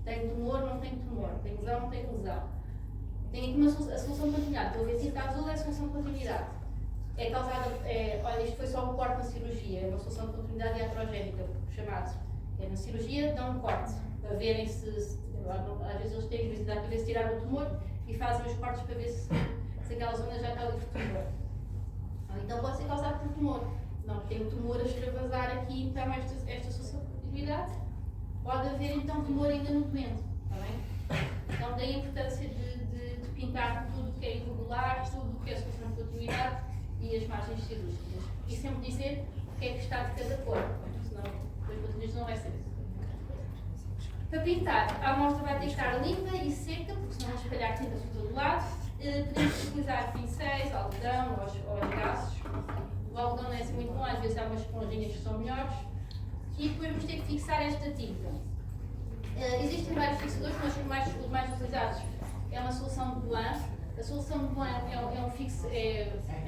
Tem tumor, não tem tumor. Tem lesão, não tem lesão. Tem aqui a solução de continuidade. Estou a ver tinta azul, é a solução de continuidade. É causada, olha, isto foi só um corte na cirurgia, é uma solução de continuidade iatrogénica, chamado. Na cirurgia dão um corte, para verem se às vezes eles têm curiosidade para ver se tiraram o tumor e fazem os cortes para ver se aquela zona já está livre de tumor. Então pode ser causado por tumor. Não, tem o tumor a extravasar aqui, então esta solução de continuidade. Pode haver então tumor ainda no doente, está bem? Então daí a importância de pintar tudo o que é irregular, tudo o que é solução de continuidade e as margens cirúrgicas. E sempre dizer o que é que está de cada cor, senão depois não vai ser. Para pintar, a amostra vai ter que estar limpa e seca, porque senão vamos espalhar tinta por todo lado. Podemos utilizar pincéis, algodão ou esgaços. O algodão não é assim muito bom, às vezes há umas esponjinhas que são melhores. E depois vamos ter que fixar esta tinta. Existem vários fixadores, mas os mais utilizados é uma solução de Blanc. A solução de Blanc é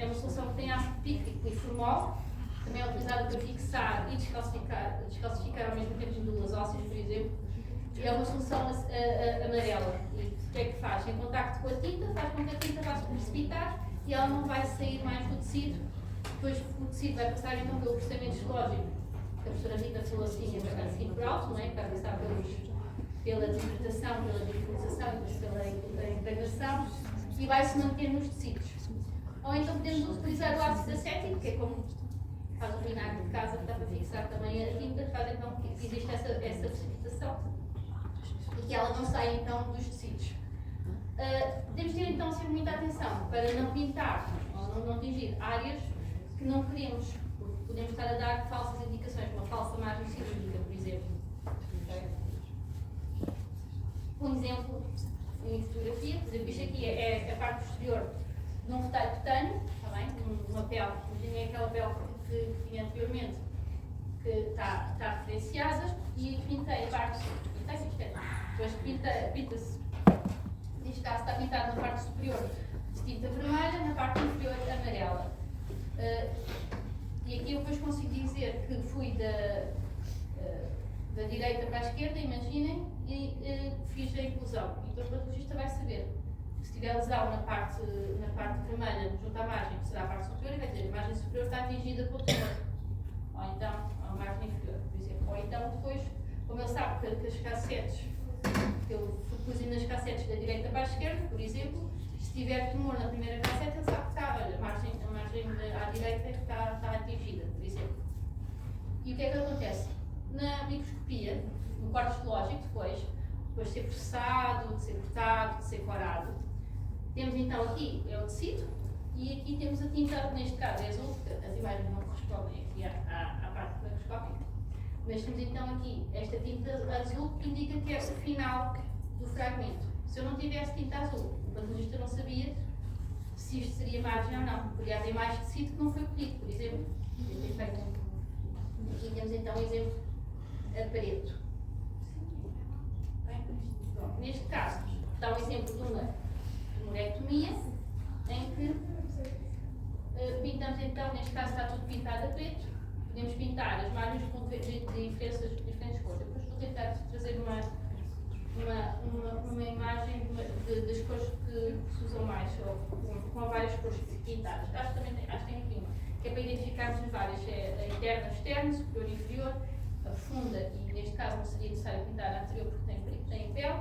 uma solução que tem ácido pícrico e formol. Também é utilizada para fixar e descalcificar ao mesmo tempo as medulares ósseas, por exemplo. E é uma solução amarela. E o que é que faz? Em contacto com a tinta, faz com que a tinta vá se precipitar e ela não vai sair mais do tecido. Depois o tecido vai passar então pelo processamento histológico, que a professora Rita falou assim por alto, não é? Que vai passar pela desidratação, pela difusão e depois pela integração e vai se manter nos tecidos. Ou então podemos utilizar o ácido acético, que é como faz o vinagre de casa, que dá para fixar também a tinta, faz então que existe essa precipitação e que ela não saia então dos tecidos. Temos de ter então sempre muita atenção para não pintar ou não atingir áreas que não queremos, porque podemos estar a dar falsas indicações, uma falsa margem cirúrgica, por exemplo. Okay? Um exemplo em fotografia, por exemplo, isto aqui é a parte posterior de um retalho cutâneo, está bem? Uma pele, imaginem aquela pele que tinha anteriormente, que está referenciada, e pintei a parte, depois pinta-se, neste caso está pintado na parte superior de tinta vermelha, na parte inferior amarela. E aqui eu depois consigo dizer que fui da direita para a esquerda, imaginem, e fiz a inclusão. Então o patologista vai saber que se tiver lesão na parte vermelha junto à margem, que será a parte superior, e vai dizer que a margem superior está atingida pelo tumor. Ou então a margem inferior, por exemplo. Ou então depois, como ele sabe que as cassetes, que eu pus nas cassetes da direita para a esquerda, por exemplo, se tiver tumor na primeira cassete, ele sabe que está, olha, a margem à direita está atingida, por exemplo. E o que é que acontece? Na microscopia, no corte histológico, depois de ser processado, de ser cortado, de ser corado, temos então aqui é o tecido e aqui temos a tinta, neste caso é azul, porque as imagens não correspondem aqui à parte microscópica. Mas temos então aqui esta tinta azul que indica que é o final do fragmento. Se eu não tivesse tinta azul, o patologista não sabia se isto seria margem ou não. Podia haver mais tecido que não foi colhido, por exemplo. Aqui temos então o exemplo a preto. Bom, neste caso, dá um exemplo de uma tumorectomia, em que pintamos então, neste caso está tudo pintado a preto, podemos pintar as margens de diferentes cores. Depois vou tentar trazer uma imagem das cores que se usam mais, ou com várias cores pintadas. Acho que tem aqui uma, que é para identificarmos as várias, é a interna, a externa, superior e inferior, a funda, e neste caso não seria necessário pintar a anterior porque tem pele,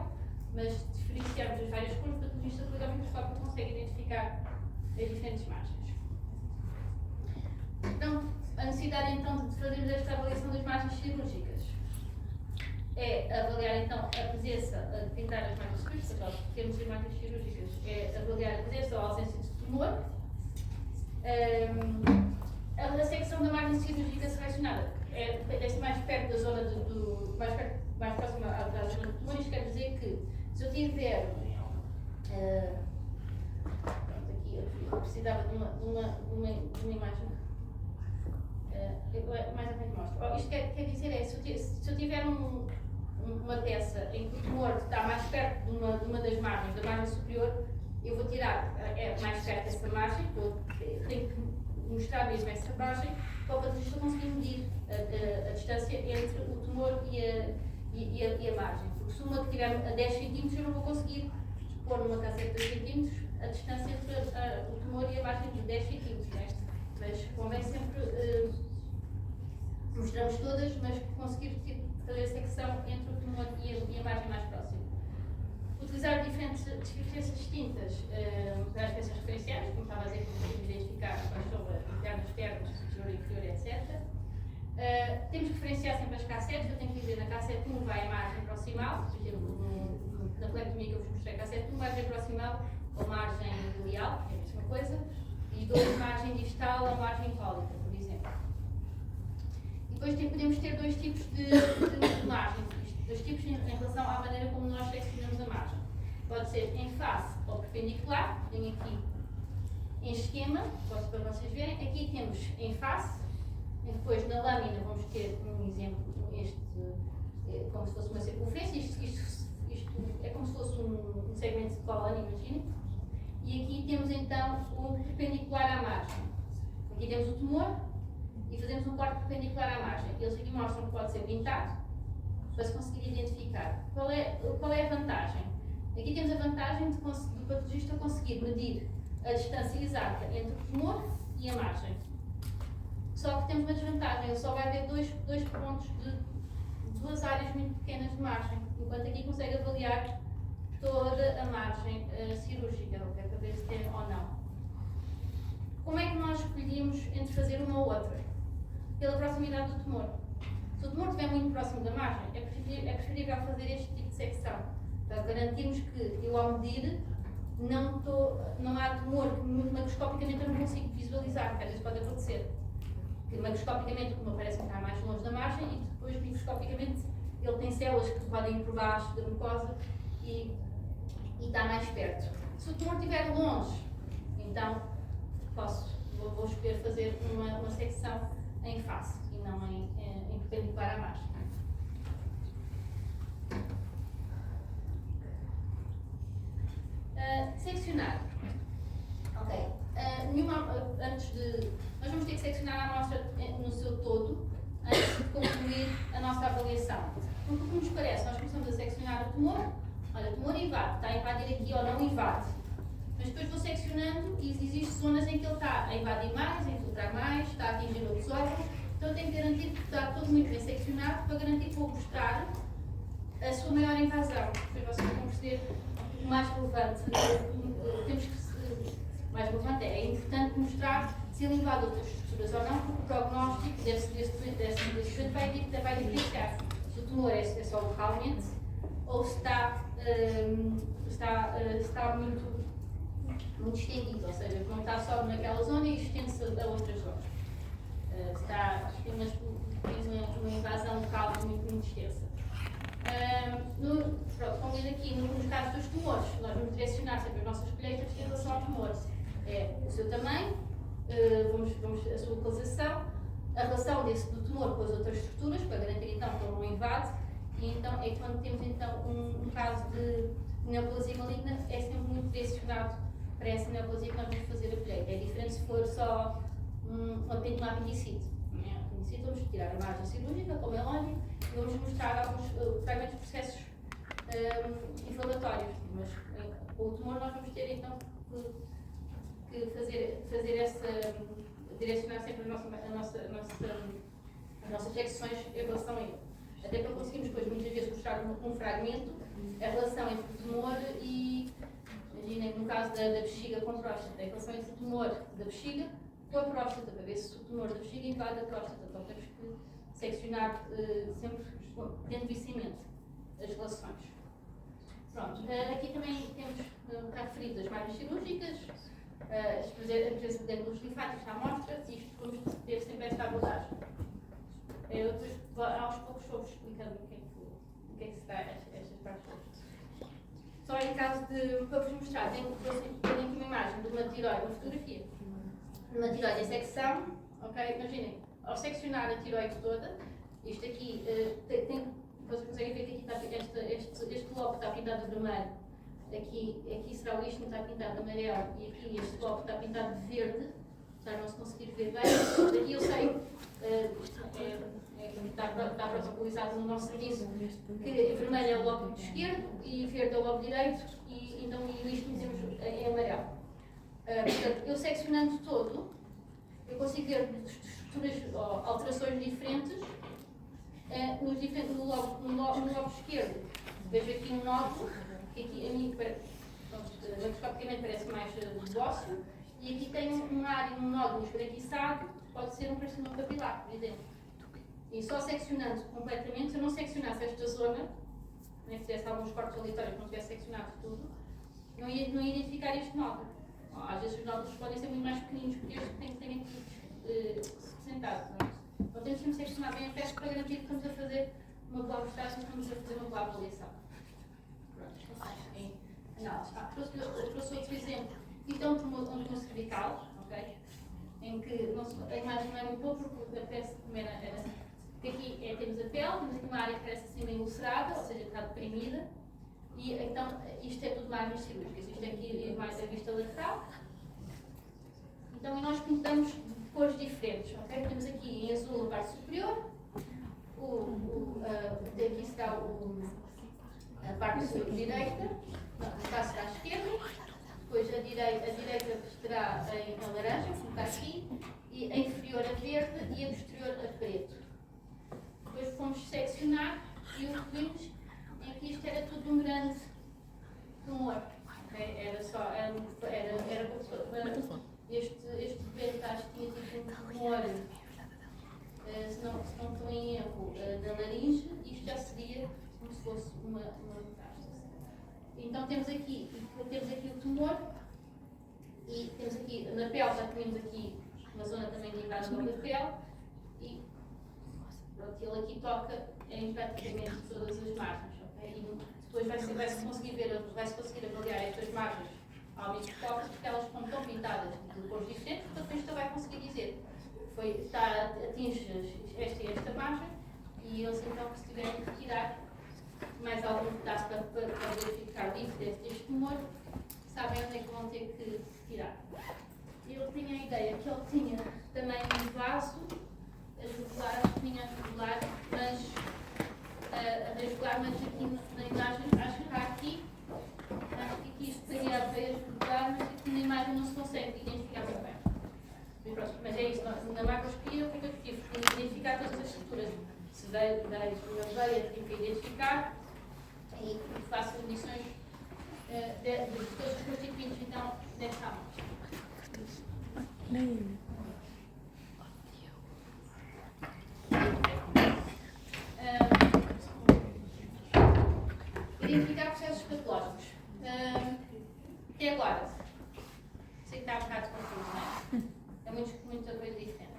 mas diferenciamos as várias cores, o patologista depois ao microscópio consegue identificar as diferentes margens. Então, a necessidade então de fazermos esta avaliação das margens cirúrgicas é avaliar então a presença, a pintar as margens cirúrgicas, temos as margens cirúrgicas, é avaliar a presença ou a ausência de tumor. A secção da margem cirúrgica selecionada é mais perto da zona mais próxima da zona do tumor. Isto quer dizer que se eu tiver pronto, aqui eu precisava de uma imagem mais à frente mostro. Isto quer dizer se eu tiver uma peça em que o tumor está mais perto de uma das margens, da margem superior, eu vou tirar mais perto dessa margem, tenho que mostrar mesmo essa margem para o patologista conseguir medir a distância entre o tumor e a margem. Porque se uma que estiver a 10 cm, eu não vou conseguir pôr numa cassete de 2 cm a distância entre o tumor e a margem de 10 cm. Né? Mas convém sempre mostramos todas, mas conseguir fazer a secção entre o tumor e a margem mais próxima. Utilizar diferentes distintas para as peças referenciais, como estava a dizer, podemos identificar quais são as pernas externas, superior e inferior, etc. Temos que referenciar sempre as cassetes. Eu tenho que dizer na cassete 1 vai a margem proximal, por exemplo, na colectomia que eu vos mostrei, a cassete 1 margem proximal ou margem ilial, que é a mesma coisa, e 2 margem distal ou margem cólica, por exemplo. E depois podemos ter dois tipos de margem, dois tipos em relação à maneira como nós seccionamos a margem. Pode ser em face ou perpendicular, tenho aqui em esquema, para vocês verem. Aqui temos em face, e depois na lâmina vamos ter um exemplo, como se fosse uma circunferência. Isto é como se fosse um segmento de coluna, imaginem. E aqui temos então o perpendicular à margem. Aqui temos o tumor e fazemos um corte perpendicular à margem. Eles aqui mostram que pode ser pintado para se conseguir identificar. Qual é a vantagem? Aqui temos a vantagem do patologista conseguir medir a distância exata entre o tumor e a margem. Só que temos uma desvantagem, ele só vai ver dois pontos de duas áreas muito pequenas de margem, enquanto aqui consegue avaliar toda a margem cirúrgica, que é para ver se tem ou não. Como é que nós escolhíamos entre fazer uma ou outra? Pela proximidade do tumor. Se o tumor estiver muito próximo da margem, é preferível fazer este tipo de secção, para garantirmos que eu, ao medir, não há tumor que macroscopicamente eu não consigo visualizar, que às vezes pode acontecer. Que macroscopicamente o tumor parece que está mais longe da margem e depois microscopicamente ele tem células que podem ir por baixo da mucosa e está mais perto. Se o tumor estiver longe, então vou escolher fazer uma secção em face e não em perpendicular à margem. Seccionar. Ok. Nós vamos ter que seccionar a amostra no seu todo antes de concluir a nossa avaliação. Porque o que nos parece, nós começamos a seccionar o tumor. Olha, o tumor invade, está a invadir aqui ou não invade. Mas depois vou seccionando e existem zonas em que ele está a invadir mais, a infiltrar mais, está a atingir outros órgãos. Então eu tenho que garantir que está tudo muito bem seccionado para garantir que vou mostrar a sua maior invasão. Depois vocês vão perceber o mais relevante. Mais relevante é importante mostrar se ele invade outras estruturas ou não, porque o prognóstico desse doente vai diferenciar se o tumor é só localmente ou se está muito estendido, ou seja, não está só naquela zona e estende-se a outras zonas. Tem uma invasão local muito extensa. Como diz aqui, nos casos dos tumores, nós vamos direcionar sempre as nossas colheitas em relação ao tumor. É o seu tamanho, a sua localização, a relação do tumor com as outras estruturas, para garantir então que ele não invade, e então é quando temos então um caso de neoplasia maligna, é sempre muito direcionado para essa neoplasia que nós vamos fazer a colheita. É diferente se for só uma apendicite. Apendicite, vamos tirar a margem cirúrgica, como é lógico, e vamos mostrar alguns fragmentos de processos inflamatórios. Mas com o tumor nós vamos ter então que fazer essa, direcionar sempre as nossas secções em relação a ele. Até para conseguirmos depois, muitas vezes, mostrar um fragmento, a relação entre o tumor e, imaginem, no caso da bexiga com próstata, a relação entre o tumor da bexiga com a próstata, para ver se o tumor da bexiga invade a próstata. Então temos que seccionar sempre dentro do cimento as relações. Pronto, aqui também temos cá referido as margens cirúrgicas, a presença de ângulos linfáticos à amostra, isto vamos ter sempre esta abordagem. Eu depois, aos poucos, vou explicando o que é que se dá estas partes todas. Só em caso de, para vos mostrar, tenho aqui uma imagem de uma tiroide, uma fotografia, uma tiroide em secção, ok? Imaginem, ao seccionar a tiroide toda, isto aqui vocês conseguem ver que aqui está este lobo está pintado de vermelho, aqui será o istmo, está pintado de amarelo, e aqui este lobo está pintado de verde, já não se conseguir ver bem. Daqui eu sei, está protocolizado no nosso serviço, que vermelho é o lobo esquerdo e verde é o lobo direito, e então o istmo temos em amarelo. Portanto, eu seccionando todo, eu consigo ver estruturas ou alterações diferentes no lobo esquerdo. Vejo aqui um nódulo, que aqui a mim macroscopicamente parece mais ósseo, e aqui tem uma área, um nódulo esbranquiçado, pode ser um carcinoma capilar, por exemplo. E só seccionando completamente, se eu não seccionasse esta zona, nem fizesse alguns cortes aleatórios, não tivesse seccionado tudo, não ia identificar este nódulo. Às vezes os nódulos podem ser muito mais pequeninos, porque este tem aqui representado, não é? Então temos que seccionar bem a peça para garantir que estamos a fazer uma boa abordagem, estamos a fazer uma boa avaliação. Trouxe outro exemplo. Isto é um tumor cervical, ok? Em que a imagem não é muito boa porque a peça primeira era. Porque aqui temos a pele, temos aqui uma área que parece assim meio ulcerada, ou seja, está deprimida. E então isto é tudo margens cirúrgicas. Isto aqui é mais a vista lateral. Então nós pintamos de cores diferentes, ok? Temos aqui em azul a parte superior, aqui está a parte direita, no caso será a esquerda, depois a direita estará em laranja, como está aqui, e a inferior a verde e a posterior a preto. Depois fomos seccionar e o que vimos é que isto era tudo um grande tumor, okay? Este bebê acho que tinha tido um tumor, se não estou em erro, da laringe, isto já seria como se fosse uma metástase. Então temos aqui o tumor e temos aqui na pele, já temos aqui uma zona também de invasão da pele e pronto, ele aqui toca em praticamente todas as margens, okay? E depois vai-se conseguir avaliar estas margens ao microscópio porque elas estão pintadas de cores diferentes, portanto isto vai conseguir dizer atinge esta margem e eles então se tiverem que retirar mais algum pedaço para verificar o nível deste tumor, sabem onde é que vão ter que retirar. Eu tinha a ideia que ele tinha também um vaso jugular, acho que tinha jugular, mas aqui na imagem, acho que está aqui, acho que aqui isto teria a veia jugular, mas aqui na imagem não se consegue identificar muito bem. Mas é isso, na macroscopia o que eu tive que identificar todas as estruturas. Se veio da veia, tenho que identificar e faço medições de todos os constituintes então, desta amostra. Identificar processos patológicos. Até agora, sei que está um bocado confuso, não é? É muita coisa diferente.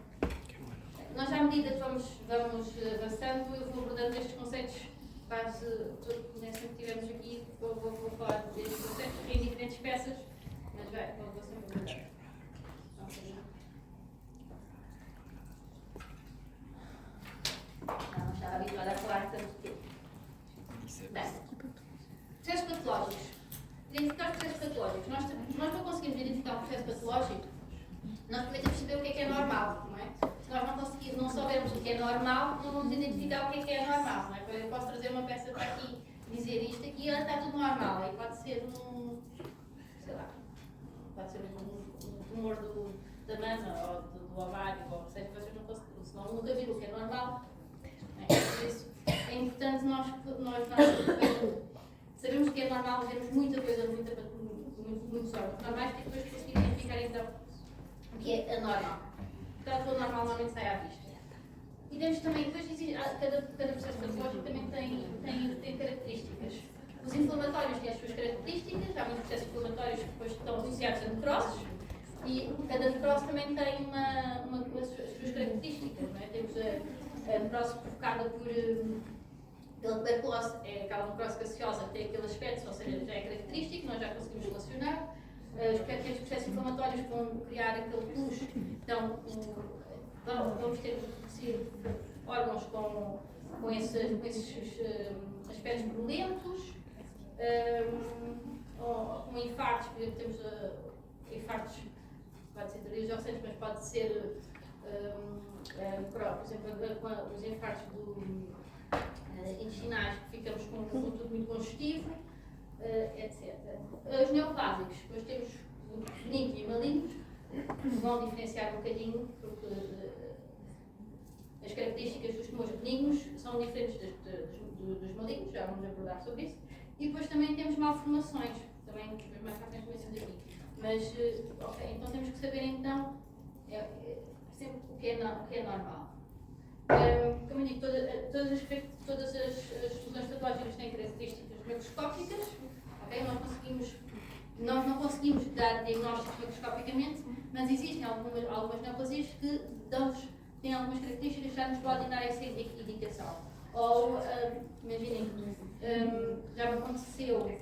Nós, à medida que vamos avançando, eu vou abordando estes conceitos, quase sempre que estivermos aqui, vou falar destes conceitos em diferentes peças, mas vou sempre abordar. Não estava habituada a falar tanto tempo. Bem, processos patológicos. Identificar os processos patológicos. Nós para conseguirmos identificar um processo patológico, nós primeiro temos que saber o que é normal, não é? Se nós não soubermos o que é normal, não vamos identificar o que é normal, não é? Eu posso trazer uma peça para aqui e dizer isto aqui, está tudo normal, aí pode ser pode ser um tumor da mama ou do ovário, ou seja, vocês não conseguem, senão nunca viram o que é normal, não é? Por isso, é importante nós sabemos que é normal vermos muita coisa, muitos órgãos normais, e depois conseguir identificar então o que é anormal. Portanto, o normal normalmente sai à vista. E temos também, depois cada processo patológico também tem características. Os inflamatórios têm as suas características, há muitos processos inflamatórios que depois estão associados a necroses, e cada necrose também tem as suas características. Não é? Temos a necrose provocada pela tuberculose, é aquela necrose gaseosa que tem aquele aspecto, ou seja, já é característico, nós já conseguimos relacionar. Os processos inflamatórios vão criar aquele pus, então vamos ter que reduzir órgãos com esses aspectos violentos, com infartos, por exemplo, temos infartos, pode ser cardíacos, mas pode ser, por exemplo, os infartos intestinais, que ficamos com tudo muito conjuntivo, etc. Os neoplásicos, depois temos os benignos e malignos, que vão diferenciar um bocadinho, porque as características dos tumores benignos são diferentes dos malignos, já vamos abordar sobre isso. E depois também temos malformações, também mais para frente começamos aqui. Mas, ok, então temos que saber então sempre o que é normal. Como eu digo, todas as lesões patológicas têm características microscópicas, ok? Nós não conseguimos dar diagnósticos microscopicamente, mas existem algumas neoplasias que têm algumas características que já nos podem dar essa indicação. Ou, imaginem, já me aconteceu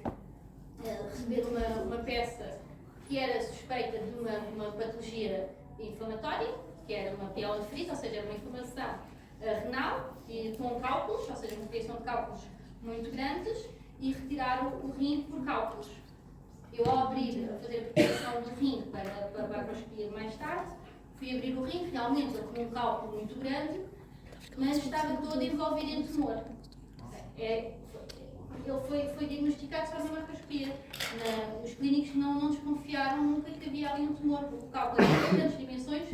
receber uma peça que era suspeita de uma patologia inflamatória, que era uma pielonefrite, ou seja, era uma inflamação renal, e com cálculos, ou seja, uma criação de cálculos muito grandes, e retirar o rim por cálculos. Eu, ao abrir, a fazer a preparação do rim para a laparoscopia mais tarde, fui abrir o rim, realmente ele tinha um cálculo muito grande, mas estava todo envolvido em tumor. Ele foi diagnosticado só na laparoscopia. Os clínicos não desconfiaram nunca que havia ali um tumor, porque o cálculo era de grandes dimensões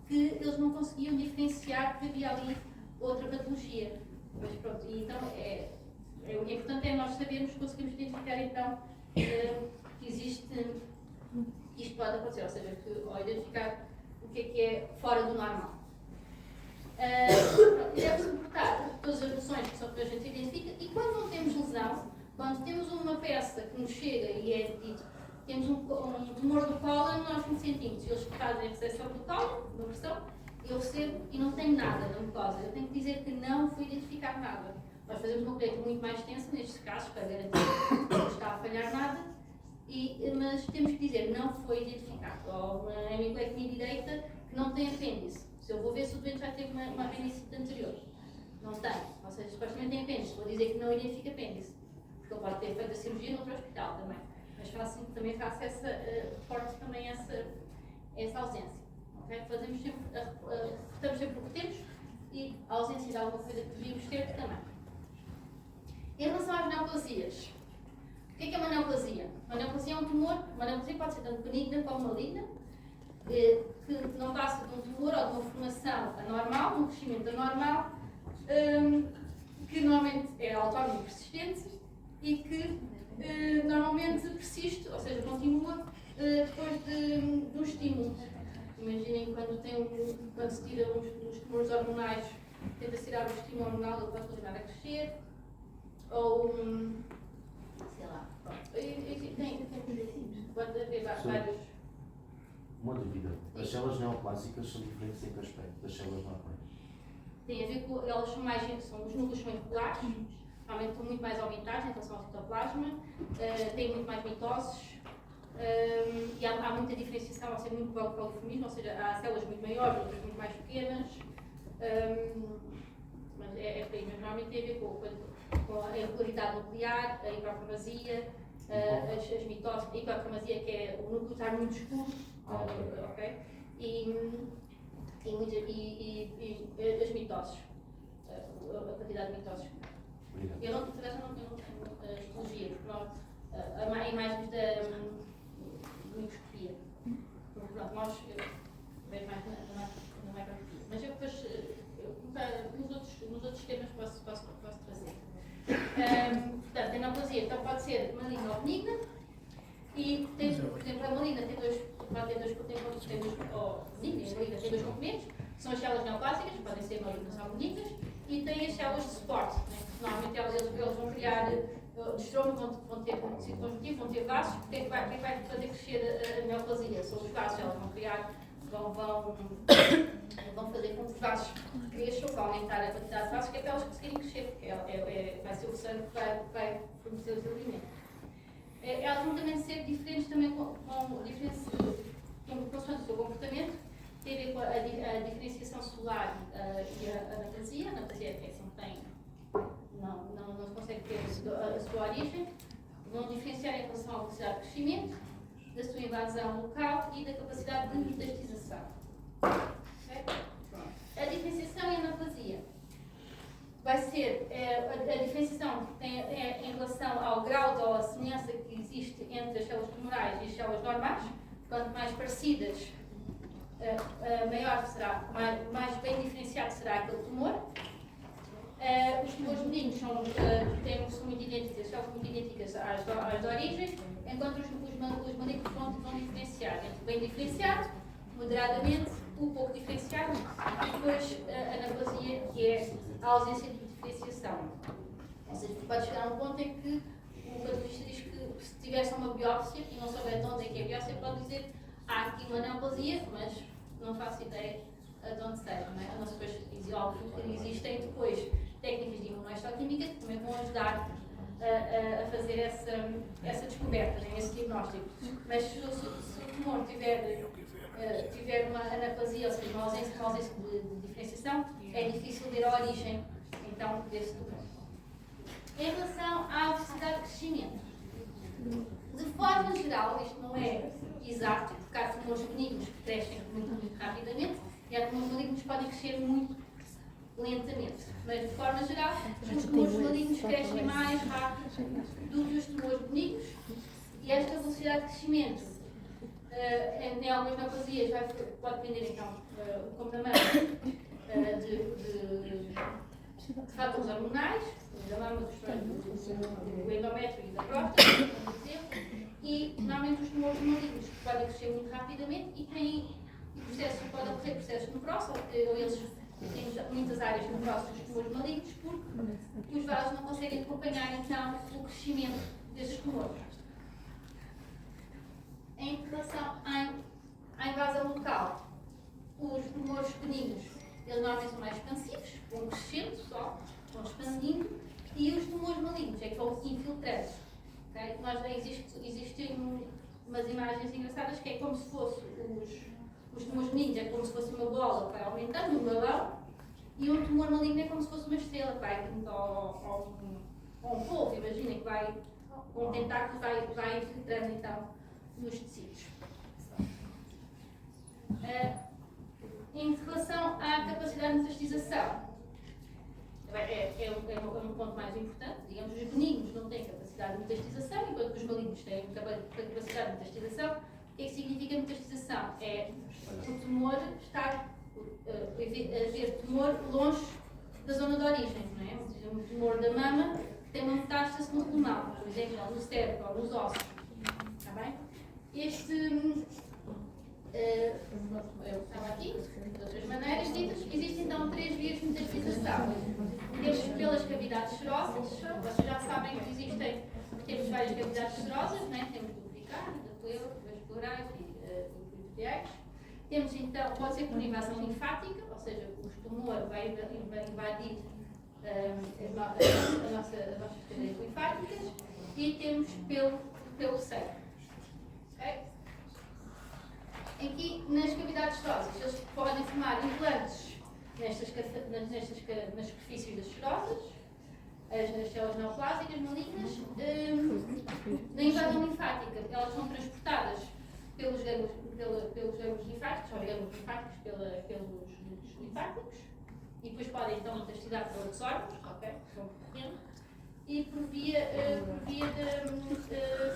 que eles não conseguiam diferenciar que havia ali outra patologia. Mas pronto, e então o importante é nós sabermos, conseguimos identificar então que existe, que isto pode acontecer, ou seja, ao identificar o que é fora do normal. Deve-se reportar todas as lesões que a gente identifica, e quando não temos lesão, quando temos uma peça que nos chega e é dito, temos um tumor do cólon aos 20 cm, eles fazem a recepção do cólon, da pressão, eu recebo e não tenho nada na mucosa. Eu tenho que dizer que não foi identificado nada. Nós fazemos uma colheita muito mais extensa nestes casos, para garantir que não está a falhar nada, mas temos que dizer não foi identificado. Ou uma hemicolectomia direita que não tem apêndice. Se eu vou ver se o doente já teve uma apêndice anterior. Não tem. Ou seja, supostamente tem apêndice. Vou dizer que não identifica apêndice. Porque ele pode ter feito a cirurgia noutro hospital também. Mas também faço reporte também essa ausência. Okay? Fazemos sempre, reportamos sempre o que temos e a ausência de alguma coisa que devíamos ter também. Em relação às neoplasias, o que é uma neoplasia? Uma neoplasia é um tumor, uma neoplasia pode ser tanto benigna como maligna, que não passa de um tumor ou de uma formação anormal, um crescimento anormal, que normalmente é autónomo e persistente e que normalmente persiste, ou seja, continua depois de um estímulo. Imaginem quando se tira os tumores hormonais, tenta-se tirar o estímulo hormonal, ele pode continuar a crescer, ou sei lá, pronto. Pode haver vários. Uma dúvida. As células neoplásicas são diferentes em que aspecto das células normais? Tem a ver com, elas os núcleos são irregulares, realmente estão muito mais aumentados em relação ao citoplasma, têm muito mais mitoses, e há muita diferenciação, há ser muito poliformismo, ou seja, há células muito maiores, outras muito mais pequenas, mas por aí, mas normalmente tem a ver com a irregularidade nuclear, a hipercromasia, as mitoses, a hipercromasia, que é o núcleo estar muito escuro, ok? E as mitoses, a quantidade de mitoses. Eu não tenho histologia, porque há imagens da microscopia. Pronto, nós vejo mais na microscopia. Mas eu depois, nos outros temas posso trazer. Portanto, a neoplasia então, pode ser maligna ou benigna. E, por exemplo, a maligna tem dois componentes, tem dois componentes, que são as células neoplásicas, que podem ser malignas ou benignas, e tem as células de suporte, né? Normalmente eles vão criar destroma, vão ter tecido conjuntivo, vão ter vasos. O que é que vai fazer crescer a neoplasia? São os vasos, elas vão criar, vão fazer com que os vasos cresçam, vão aumentar a quantidade de vasos, que é para elas conseguirem crescer, porque vai ser o sangue que vai fornecer os alimentos. Elas vão também ser diferentes também com consoante o seu comportamento. Tem a ver com a diferenciação celular e a anaplasia. A anaplasia é quem não se consegue ter a sua origem. Vão diferenciar em relação à velocidade de crescimento, da sua invasão local e da capacidade de metastização. Okay? A diferenciação e a anaplasia vai ser, a diferenciação tem em relação ao grau ou a semelhança que existe entre as células tumorais e as células normais. Quanto mais parecidas, maior será, mais bem diferenciado será aquele tumor. Os tumores benignos são muito idênticos, são muito idênticas às de origem, enquanto os malignos vão diferenciar entre bem diferenciado, moderadamente, pouco diferenciado, e depois a anaplasia, que é a ausência de diferenciação. Ou seja, pode chegar a um ponto em que o patologista diz que se tiver só uma biópsia e não souber de onde é que é a biópsia, pode dizer há aqui uma neoplasia, mas não faço ideia de onde seja. Não é? Não sei, depois, óbvio que existem depois técnicas de imunohistoquímica que também vão ajudar a fazer essa descoberta, né? Esse diagnóstico. Mas se o tumor tiver uma anaplasia, ou seja, uma ausência de diferenciação, é difícil ver a origem então desse tumor. Em relação à velocidade de crescimento, de forma geral, isto não é exato, porque há tumores benignos que crescem muito rapidamente e há tumores malignos que podem crescer muito lentamente. Mas, de forma geral, os tumores malignos crescem mais rápido do que os tumores benignos e esta velocidade de crescimento em algumas neoplasias pode depender, então, como na mama, de fatores hormonais, da mama, do endométrio e da próstata, e normalmente os tumores malignos podem crescer muito rapidamente e podem ocorrer processos no próstata, ou eles têm muitas áreas no próstata dos tumores malignos, porque os vasos não conseguem acompanhar então o crescimento desses tumores. Em relação à invasão local, os tumores benignos, eles normalmente são mais expansivos, vão crescendo só, vão expandindo, e os tumores malignos é que vão infiltrando. Okay? Existem umas imagens engraçadas que é como se fosse os tumores benignos, é como se fosse uma bola que vai aumentando, um balão, e um tumor maligno é como se fosse uma estrela que vai ou um polvo, imagina que vai, com um tentáculo vai infiltrando então nos tecidos. Em relação à capacidade de metastização, é um ponto mais importante. Digamos, os benignos não têm capacidade de metastização, enquanto os malignos têm capacidade de metastização. O que é que significa metastização? É o tumor estar haver tumor longe da zona de origem, não é? Um tumor da mama que tem uma metástase no pulmão, por exemplo, no cérebro ou nos ossos. Está bem? Estava aqui, de outras maneiras ditas, existem então 3 vias de metastização. Temos pelas cavidades serosas, vocês já sabem que temos várias cavidades serosas, né? Temos do pericárdio, da pleura, das pleurais e peritoneais. Temos então, pode ser por invasão linfática, ou seja, o tumor vai invadir as nossas cadeias linfáticas, e temos pelo sangue. Okay? Aqui nas cavidades serosas, eles podem formar implantes nas superfícies das serosas, as células neoplásicas malignas. Na invasão linfática, elas são transportadas pelos gânglios linfáticos, ou gânglios linfáticos pelos linfáticos, e depois podem então metastizar para outros órgãos, ok? São pequenos, e por via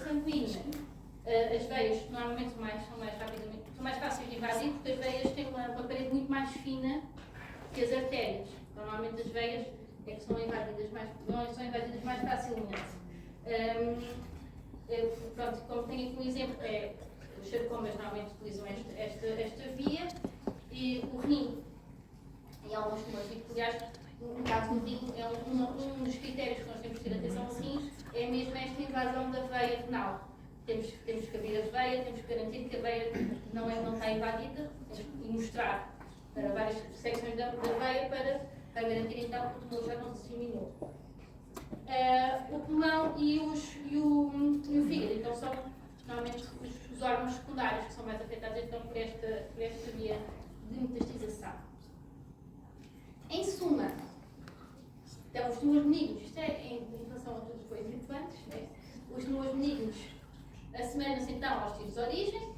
sanguínea. As veias normalmente são mais fáceis de invadir, porque as veias têm uma parede muito mais fina que as artérias. Normalmente as veias é que são invadidas mais facilmente. Pronto, como tenho aqui um exemplo, os sarcomas normalmente utilizam esta via e o rim e alguns tumores reticuliares. No caso do rim, um dos critérios que nós temos que ter atenção aos rins é mesmo esta invasão da veia renal. Temos que abrir a veia, temos que garantir que a veia não está invadida e mostrar várias secções da veia para garantir então que o tumor já não se disseminou. O pulmão e o fígado, então são normalmente os órgãos secundários que são mais afetados então, por esta via de metastização. Em suma, então, os tumores benignos, isto é em relação a tudo o que foi dito antes, né? Os tumores benignos assemelham-se então aos tipos de origem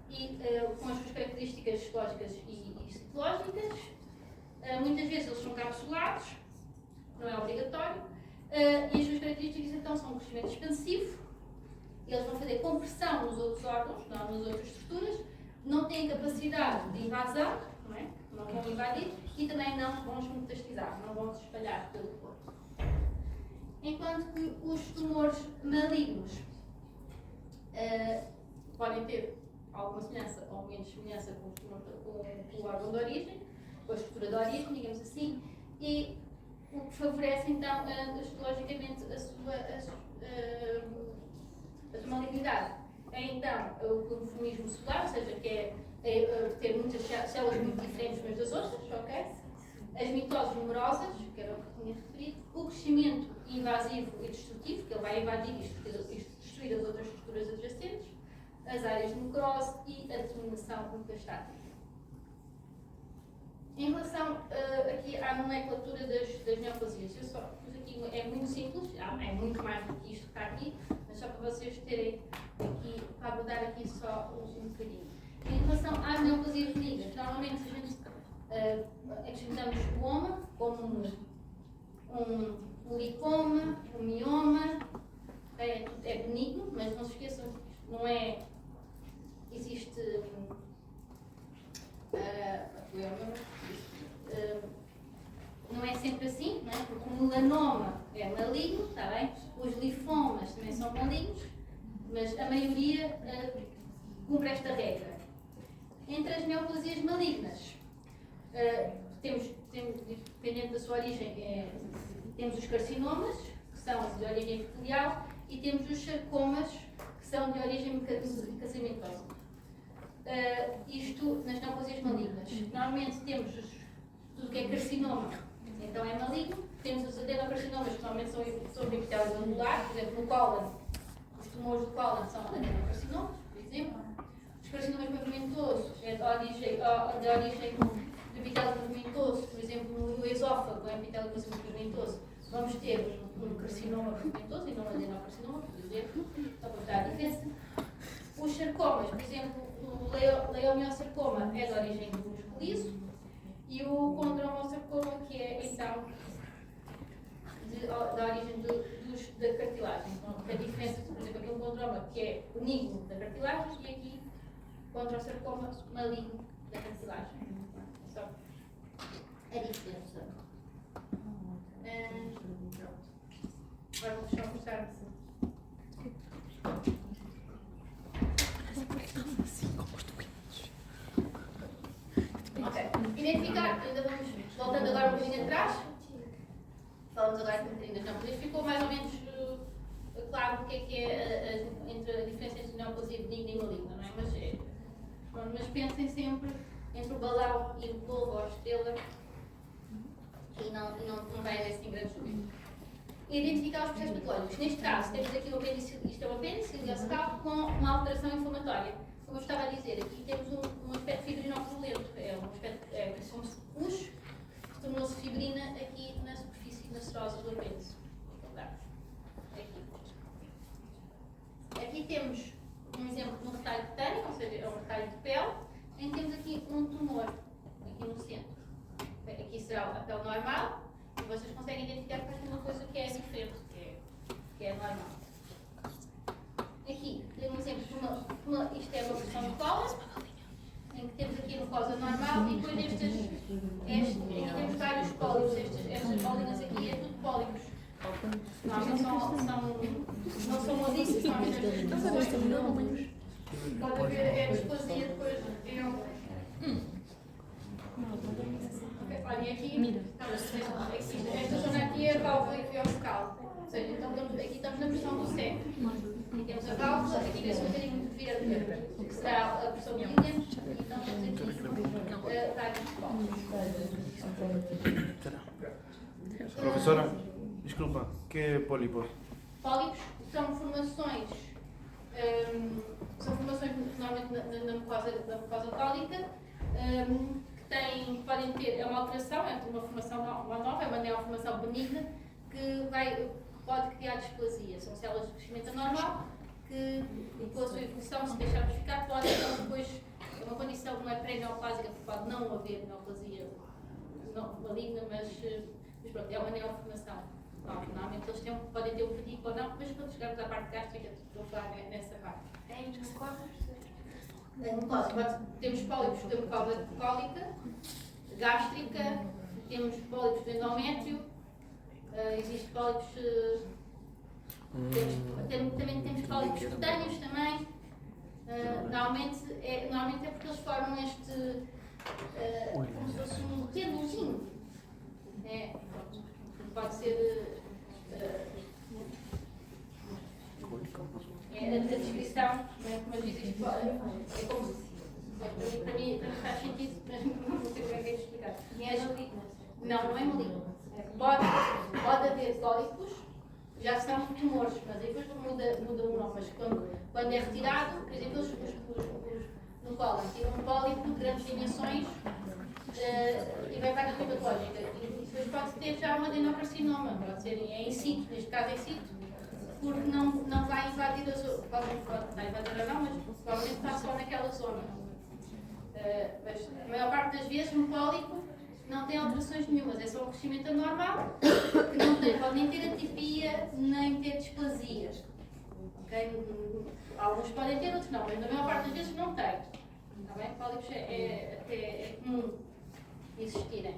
e com as suas características histológicas e citológicas. Muitas vezes eles são capsulados, não é obrigatório, e as suas características então são um crescimento expansivo, eles vão fazer compressão nos outros órgãos, nas outras estruturas, não têm capacidade de invasão, não vão invadir e também não vão se metastizar, não vão se espalhar pelo corpo. Enquanto que os tumores malignos podem ter alguma semelhança ou menos semelhança com o órgão de origem, com a estrutura de origem, digamos assim, e o que favorece então histologicamente a sua malignidade é então o conformismo celular, ou seja, que é ter muitas células muito diferentes umas das outras, ok? As mitoses numerosas, que era o que eu tinha referido, o crescimento invasivo e destrutivo, que ele vai invadir e destruir as outras estruturas adjacentes, as áreas de necrose e a disseminação metastática. Em relação aqui à nomenclatura das neoplasias, eu só pus aqui, é muito simples, é muito mais do que isto que está aqui, mas só para vocês terem aqui, para abordar aqui só um bocadinho. Em relação às neoplasias benignas, normalmente a gente acrescentamos o oma como um lipoma, um mioma, é benigno, mas não se esqueçam, não é, existe não é sempre assim, não é? Porque o melanoma é maligno, está bem? Os linfomas também são malignos, mas a maioria cumpre esta regra. Entre as neoplasias malignas, dependendo da sua origem, temos os carcinomas, que são de origem epitelial, e temos os sarcomas, que são de origem casamentosa. Isto nas neoplasias malignas. Normalmente temos tudo que é carcinoma, então é maligno. Temos os adenocarcinomas, que normalmente são de epitélio glandular, por exemplo, no cólon. Os tumores do cólon são adenocarcinomas, por exemplo. Os carcinomas pavimatosos é de origem do epitélio pavimatoso, por exemplo, no esófago, é epitélio pavimatoso. Vamos ter um carcinoma pavimatoso e não um adenocarcinoma, por exemplo, só para dar a diferença. Os sarcomas, por exemplo, o leiomiosarcoma é de origem do músculo liso e o condromosarcoma, que é então da origem da cartilagem. Então, a diferença, por exemplo, aqui um condroma que é benigno da cartilagem e aqui condrosarcoma maligno da cartilagem. Só a diferença. Agora vou só mostrar. Ok, identificar, ainda vamos, voltando agora um bocadinho atrás, falamos agora um bocadinho das neoplasias, ficou mais ou menos claro o que é entre a diferença entre neoplasia benigna e maligna, não é? Mas pensem sempre entre o balão e o globo ou a estrela e não vai haver assim grandes dúvidas. Identificar os processos patológicos. Neste caso, temos aqui o apêndice, isto é um apêndice ileocecal com uma alteração inflamatória. Como eu estava a dizer, aqui temos um aspecto fibrinopurulento, é um aspecto, como se pus, tornou-se fibrina aqui na superfície, na serosa do apêndice. Aqui temos um exemplo de um retalho cutâneo, ou seja, é um retalho de pele, em que temos aqui um tumor, aqui no centro. Aqui será a pele normal, e vocês conseguem identificar que tem uma coisa que é diferente, que é normal. Aqui temos um exemplo de isto é uma versão de cólon, em que temos aqui a mucosa normal e depois aqui temos vários pólipos. Estas bolinhas aqui é tudo pólipos. Normalmente são não são molíssimos, normalmente pode haver displasia depois em alguns. Olhem aqui, esta zona aqui é a válvula iliofecal. Ou seja, então aqui estamos na pressão do seco. Aqui temos a válvula, aqui vê-se um bocadinho de verde, que será a pressão mínima, e então temos aqui Professora, desculpa, que é pólipos? Pólipos são formações normalmente na mucosa cólica, que podem ter uma alteração, é uma formação nova, é uma neoformação benigna, que pode criar displasia. São células de crescimento anormal que, com a sua evolução, se deixarmos ficar, pode então depois, é uma condição, não é pré-neoplásica, porque pode não haver neoplasia maligna, mas pronto, é uma neoformação. Normalmente eles podem ter um pedículo ou não, mas quando chegarmos à parte gástrica, vou falar nessa parte. Temos pólipos da mucosa cólica, gástrica, temos pólipos do endométrio, existem pólipos. Também temos pólipos cutâneos também. Normalmente é porque eles formam este. Como se fosse um pêndulozinho. Pode ser. A descrição, como existe, é como se. Para mim faz sentido, mas não sei como é que é de explicar. Não é maligno. Pode haver pólipos, já são tumores, mas aí depois muda o nome. Mas quando é retirado, por exemplo, no colo, tira um pólipo de grandes dimensões e vai para a hematológica. E depois pode ter já uma adenocarcinoma, pode ser in situ, neste caso in situ, porque não vai invadir a zona. Pode invadir ou não, mas provavelmente está só naquela zona. Mas a maior parte das vezes um pólipo não tem alterações nenhumas, é só um crescimento anormal, que não pode nem ter atipia, nem ter displasia. Okay? Alguns podem ter, outros não, mas na maior parte das vezes não tem. Está bem? Pólipos é comum existirem.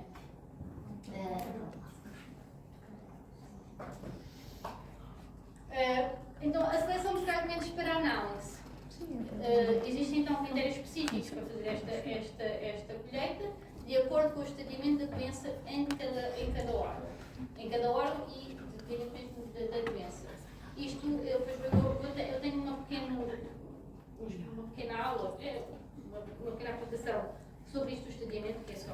Então, a seleção de fragmentos para análise. Existem então critérios específicos para fazer esta colheita, de acordo com o estadiamento da doença em cada órgão. Em cada órgão e independentemente da doença. Isto, eu tenho uma pequena aula, uma pequena aplicação sobre isto do estadiamento, que é só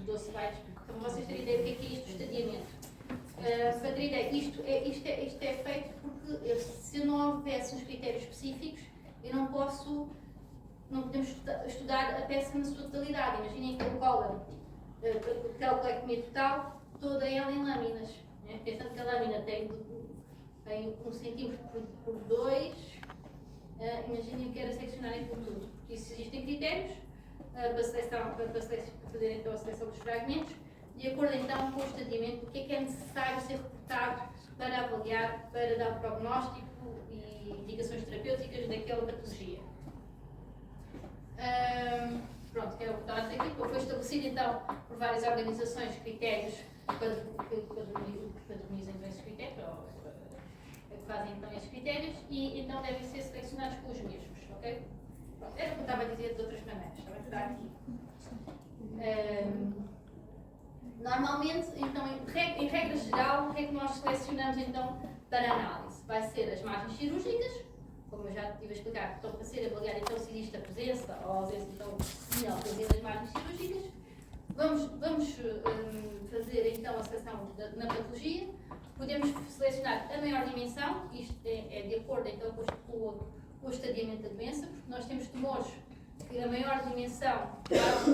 12 slides, para vocês terem ideia do que é isto do estadiamento. Para ter ideia, isto é feito porque se não houvesse uns critérios específicos, não podemos estudar a peça na sua totalidade. Imaginem que o cólon, aquela colectomia total, toda ela em lâminas. Né? Pensando que a lâmina tem 1 cm por 2, imaginem que era seccionar aquilo tudo. Porque isso existem critérios para fazer então a seleção dos fragmentos, de acordo então com o estadiamento, o que é necessário ser reportado para avaliar, para dar prognóstico e indicações terapêuticas daquela patologia. Pronto, que é o que estava a dizer aqui. Foi estabelecido então por várias organizações critérios que padronizam esses critérios, ou que fazem então esses critérios, e então devem ser selecionados pelos mesmos, ok? Pronto, era o que eu estava a dizer de outras maneiras, está aqui. Normalmente, então, em regra geral, o que é que nós selecionamos então para análise? Vai ser as margens cirúrgicas, como eu já estive a explicar, que estão para ser avaliar então se existe a presença ou a ausência então de neoplasia das margens cirúrgicas. Vamos fazer então a seleção na patologia. Podemos selecionar a maior dimensão, isto é de acordo então com o estadiamento da doença, porque nós temos tumores que a maior dimensão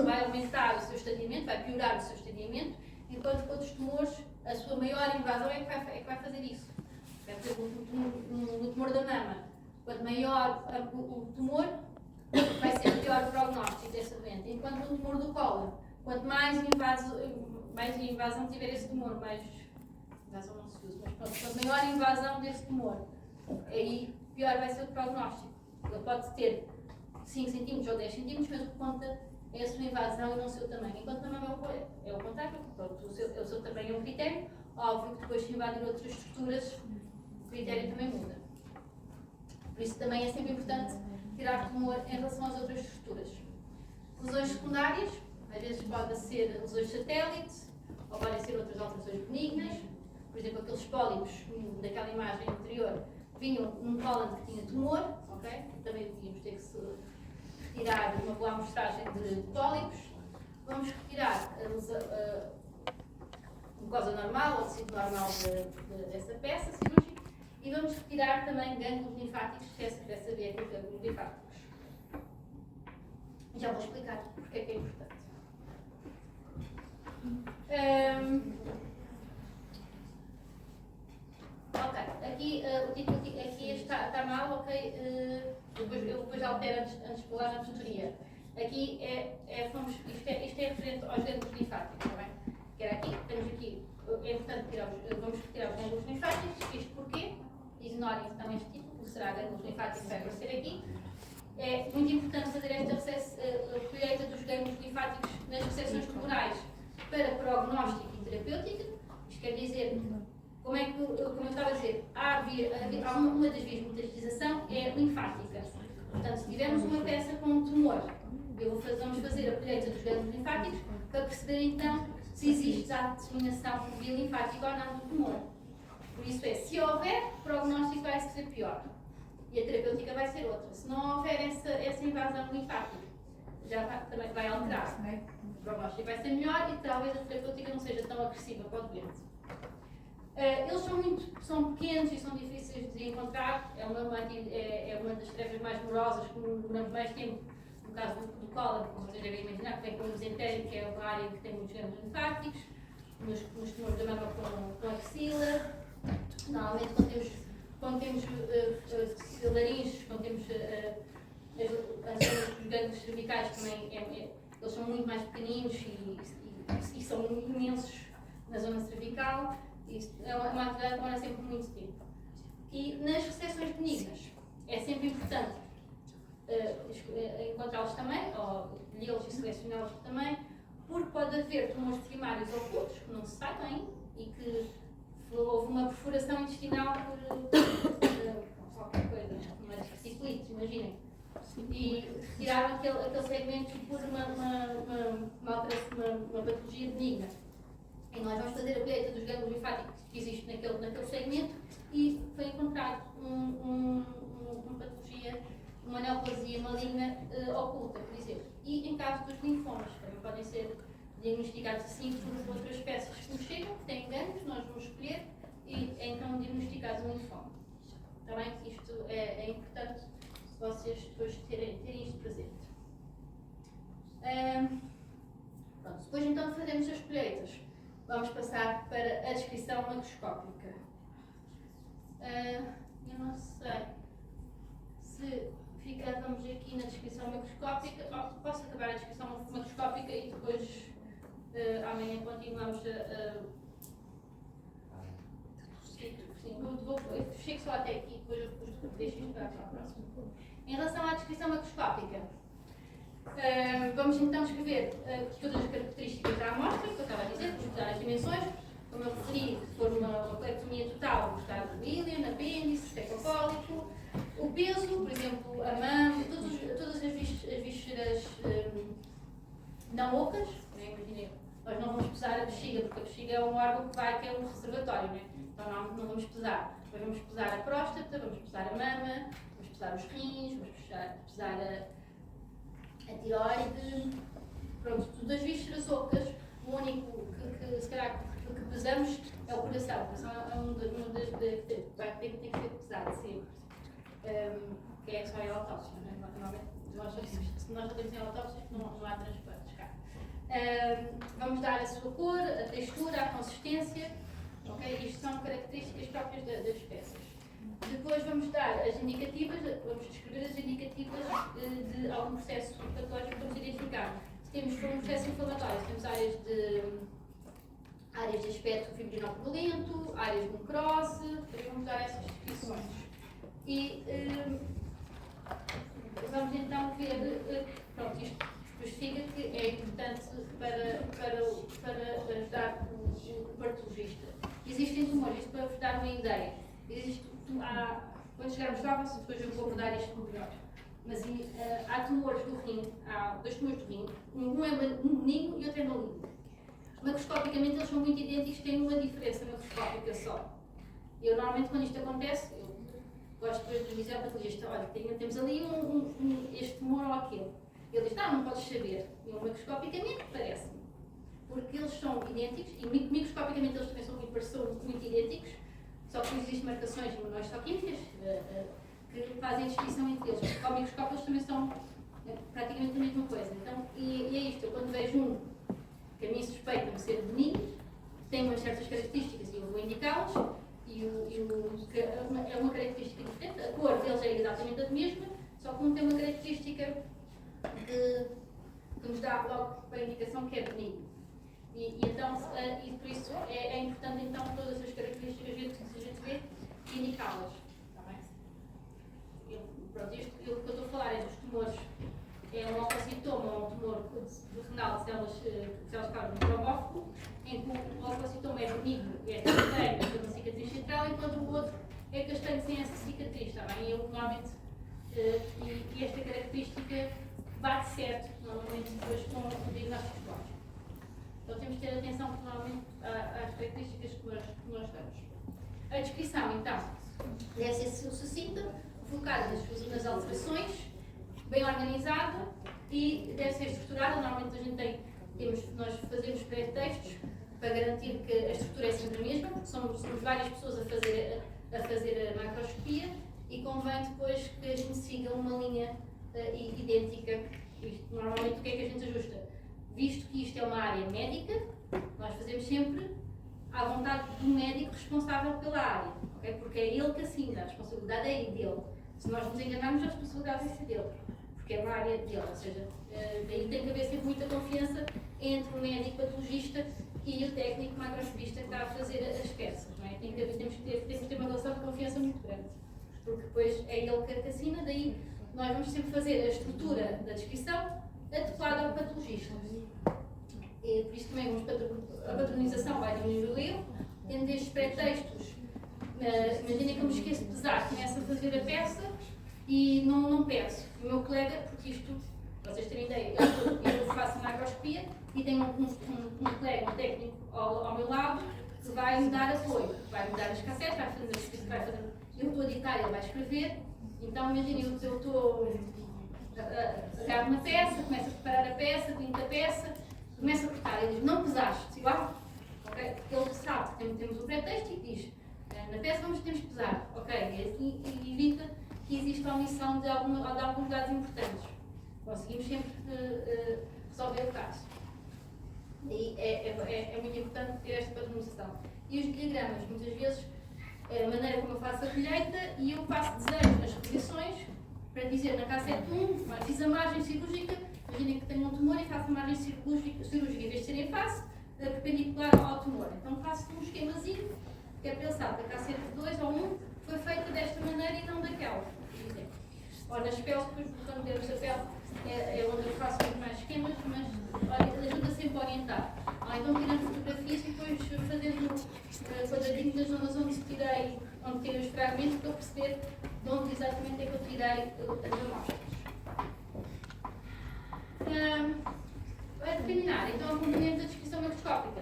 vai aumentar o seu estadiamento, vai piorar o seu estadiamento, enquanto que outros tumores, a sua maior invasão é que vai fazer isso. Por exemplo, no tumor da mama, quanto maior o tumor, vai ser pior o prognóstico dessa doença, enquanto no tumor do cólon, quanto mais invasão tiver esse tumor, mais invasão não se usa, mas pronto, quanto maior a invasão desse tumor, aí pior vai ser o prognóstico. Ele pode ter 5 cm ou 10 cm, mas o que conta é a sua invasão e não o seu tamanho. Enquanto na mama é o contrário, pronto, o seu tamanho é um critério, óbvio que depois se invadir outras estruturas, o critério também muda. Por isso também é sempre importante tirar tumor em relação às outras estruturas. Lesões secundárias, às vezes podem ser lesões satélite, ou podem ser outras alterações benignas. Por exemplo, aqueles pólipos daquela imagem anterior vinham num cólon que tinha tumor, ok? Também íamos ter que se retirar uma boa amostragem de pólipos. Vamos retirar a mucosa normal, ou tecido normal dessa peça cirúrgica, e vamos retirar também gânglios linfáticos, se essa quer saber que é gânglios linfáticos. Já vou explicar porque é que é importante. Ok, aqui o título aqui está mal, ok? Eu depois altero antes de falar na tutoria. Aqui isto é referente aos gânglios linfáticos, está bem? Que era aqui, temos aqui, é importante vamos retirar os gânglios linfáticos, isto porquê? Ignorem então este título, porque será gânglios linfáticos que vai aparecer aqui. É muito importante fazer esta colheita dos gânglios linfáticos nas recepções tumorais para prognóstico e terapêutica. Isto quer dizer, como eu estava a dizer, uma das vias de metastatização é linfática. Portanto, se tivermos uma peça com um tumor, vamos fazer a colheita dos gânglios linfáticos para perceber então se existe a disseminação por via linfática ou não do tumor. Por isso se houver, o prognóstico vai ser pior e a terapêutica vai ser outra. Se não houver essa invasão linfática, também vai alterar. O prognóstico vai ser melhor e talvez a terapêutica não seja tão agressiva para o doente. Eles são pequenos e são difíceis de encontrar, é uma das tarefas mais morosas que demoramos mais tempo. No caso do cólon, como vocês devem imaginar, que vem com o mesentérico, que é uma área que tem muitos gânglios linfáticos, nos tumores da mama com a axila. Normalmente quando temos laringes, quando temos as zonas dos gânglios cervicais também, eles são muito mais pequeninos e são imensos na zona cervical. Isto é uma atividade que demora sempre muito tempo. E nas recepções benignas é sempre importante encontrá-los também, ou lê-los e selecioná-los também, porque pode haver tumores primários ocultos que não se saibam ainda e que houve uma perfuração intestinal por qualquer coisa, uma diversiclite, imaginem. E retiraram aquele segmento por uma patologia benigna. E nós vamos fazer a colheita dos gânglios linfáticos que existe naquele segmento e foi encontrado uma patologia, uma neoplasia maligna oculta, por exemplo. E em caso dos linfomas, também podem ser diagnosticados assim por outras peças que nos chegam, que têm gânglios, nós vamos escolher e é então diagnosticado um linfoma. Também isto é importante vocês depois terem isto presente. Pronto, depois então de fazermos as colheitas, vamos passar para a descrição macroscópica. Eu não sei se ficávamos aqui na descrição macroscópica, posso acabar a descrição macroscópica e depois amanhã continuamos eu chego só até aqui, depois deixo isto para a próxima. Em relação à descrição macroscópica, vamos então escrever todas as características da amostra, que eu estava a dizer, vamos mudar as dimensões, como eu referi, se for uma colectomia total, vamos estar no íleon, apêndice, estecopólico, o peso, por exemplo, a mama, todas as vísceras não ocas, né? Imaginem, nós não vamos pesar a bexiga, porque a bexiga é um órgão que é um reservatório, né? Então não vamos pesar. Depois vamos pesar a próstata, vamos pesar a mama, vamos pesar os rins, vamos pesar a tiroide, pronto, todas as vísceras ocas. O único que se calhar que pesamos é o coração. O coração é um das que tem que ser pesado sempre. Que é só a autópsia, né? Normalmente se nós não temos a autópsia não há transplantes cá. Vamos dar a sua cor, a textura, a consistência, ok? Isto são características próprias das peças. Depois vamos dar as indicativas, vamos descrever as indicativas de algum processo patológico que vamos identificar. Se temos um processo inflamatório, temos áreas de aspecto fibrinopurulento, áreas de necrose, vamos dar essas descrições. E vamos então ver, pronto, isto justifica que é importante para ajudar o patologista. Existem tumores, isto para vos dar uma ideia, quando chegarmos lá, depois eu vou abordar isto melhor. Mas há tumores do rim, há 2 tumores do rim, um é benigno e outro é maligno. Macroscopicamente eles são muito idênticos, têm uma diferença macroscópica só. Eu normalmente quando isto acontece, eu gosto depois de dizer ao patologista, olha, temos ali este tumor ou aquele. Ele diz, não podes saber. Eu macroscopicamente parece-me. Porque eles são idênticos e microscopicamente eles também são muito idênticos, só que existem marcações imunohistoquímicas que fazem distinção entre eles. Ao microscópio eles também são praticamente a mesma coisa. Então, e é isto, eu quando vejo um que a mim suspeita-me ser benigno, tem umas certas características e eu vou indicá-las, é uma característica diferente, a cor deles é exatamente a mesma, só que um tem uma característica que nos dá logo a indicação que é benigno. Então, por isso é importante então todas as características que a gente vê indicá-las. Está bem? Pronto, isto que eu estou a falar é dos tumores. É um leucocitoma, um tumor renal de células carne trombófico, em que o leucocitoma é benigno, é castanho, tem uma cicatriz central, enquanto o outro é castanho sem essa cicatriz, está bem? Eu normalmente, e esta característica bate certo, normalmente depois com o diagnóstico clínico. Então temos que ter atenção normalmente às características que nós damos. A descrição, então, deve ser sucinta, focada nas alterações, bem organizada e deve ser estruturada. Normalmente nós fazemos pré-textos para garantir que a estrutura é sempre a mesma. Somos várias pessoas a fazer a macroscopia e convém depois que a gente siga uma linha idêntica. Normalmente o que é que a gente ajusta? Visto que isto é uma área médica, nós fazemos sempre à vontade do médico responsável pela área, okay? Porque é ele que assina, a responsabilidade é dele. Se nós nos enganarmos, a responsabilidade é dele, porque é uma área dele, ou seja, daí tem que haver sempre muita confiança entre o médico patologista e o técnico macroscopista que está a fazer as peças, não é? Temos que ter uma relação de confiança muito grande, porque depois é ele que assina, daí nós vamos sempre fazer a estrutura da descrição adequada ao patologista. E por isso também a padronização vai diminuir o erro, tendo estes pré-textos. Imaginem que eu me esqueço de pesar, começo a fazer a peça e não peço. O meu colega, porque isto, para vocês terem ideia, eu faço macroscopia e tenho um colega, um técnico ao meu lado que vai me dar apoio, vai me dar as cassetes, eu estou a editar, ele vai escrever. Então imaginem, eu estou agarro uma peça, começo a preparar a peça, pinto a peça, começo a cortar. Ele diz, não pesaste, igual? Okay? Ele sabe que temos um pré-texto e diz, na peça temos que pesar, ok? E evita que exista a omissão de alguns dados importantes. Conseguimos sempre resolver o caso. E é muito importante ter esta padronização. E os diagramas, muitas vezes, a maneira como eu faço a colheita e eu faço desenhos nas posições para dizer na cassete 1, fiz a margem cirúrgica, imaginem que tenho um tumor e faço a margem cirúrgica, em vez de ser em face, perpendicular ao tumor. Então faço um esquemazinho, que é para ele saber que a cassete 2 ou 1 foi feita desta maneira e não daquela, por exemplo. Ou nas peles, depois quando temos a pele, é onde eu faço muito mais esquemas, mas ele ajuda sempre a orientar. Então tirando fotografias e depois fazendo quadradinhos nas zonas onde tirei os fragmentos para eu perceber de onde exatamente é que eu tirei as amostras. Para terminar, então a componente da descrição macroscópica.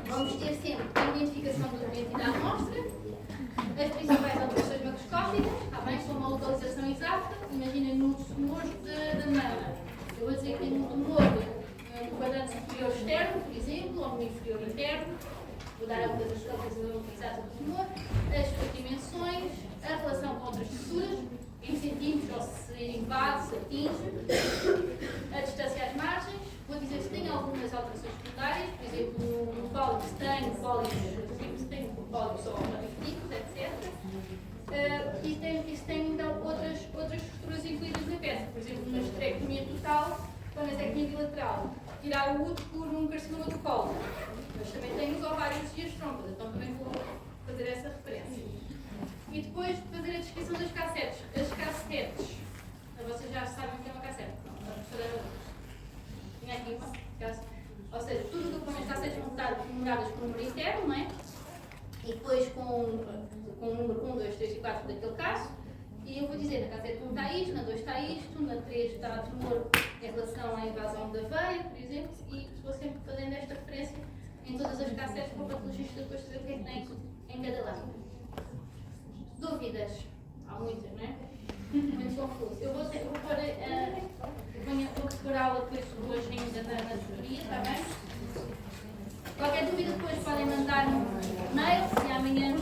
Vamos ter sempre a identificação do doente e da amostra, as principais alterações macroscópicas, também com uma localização exata. Imaginem nos tumores da mama. Eu vou dizer que tem um tumor no quadrante superior externo, por exemplo, ou no inferior interno. Vou dar a localização exata do tumor, as suas dimensões, a relação com outras estruturas, em centímetros, ou se invade, se atinge, a distância às margens. Vou dizer se tem algumas alterações secundárias, por exemplo, no pólipo se tem pólipos ou retículos, etc. E se tem então outras estruturas incluídas na peça, por exemplo, uma esterectomia total, uma mastectomia bilateral, tirar o útero por um carcinoma do colo. Mas também tem os ovários e as trompas, então também vou fazer essa referência. E depois de fazer a descrição das cassetes. As cassetes, vocês já sabem o que é uma cassete. Tinha aqui uma. Ou seja, tudo o que as cassetes vão estar numeradas com o número interno, não é? E depois com com o número 1, 2, 3 e 4 daquele caso, e eu vou dizer, na cassete 1 está isto, na 2 está isto, na 3 está tumor em relação à invasão da veia, por exemplo, e vou sempre fazendo esta referência em todas as cassetes para o patologista depois saber o que é que tem em cada lado. Dúvidas? Há muitas, não é? Muito confuso. Eu vou pôr vou prepará-la depois hoje ainda na teoria, está bem? Qualquer dúvida depois podem mandar um mail e amanhã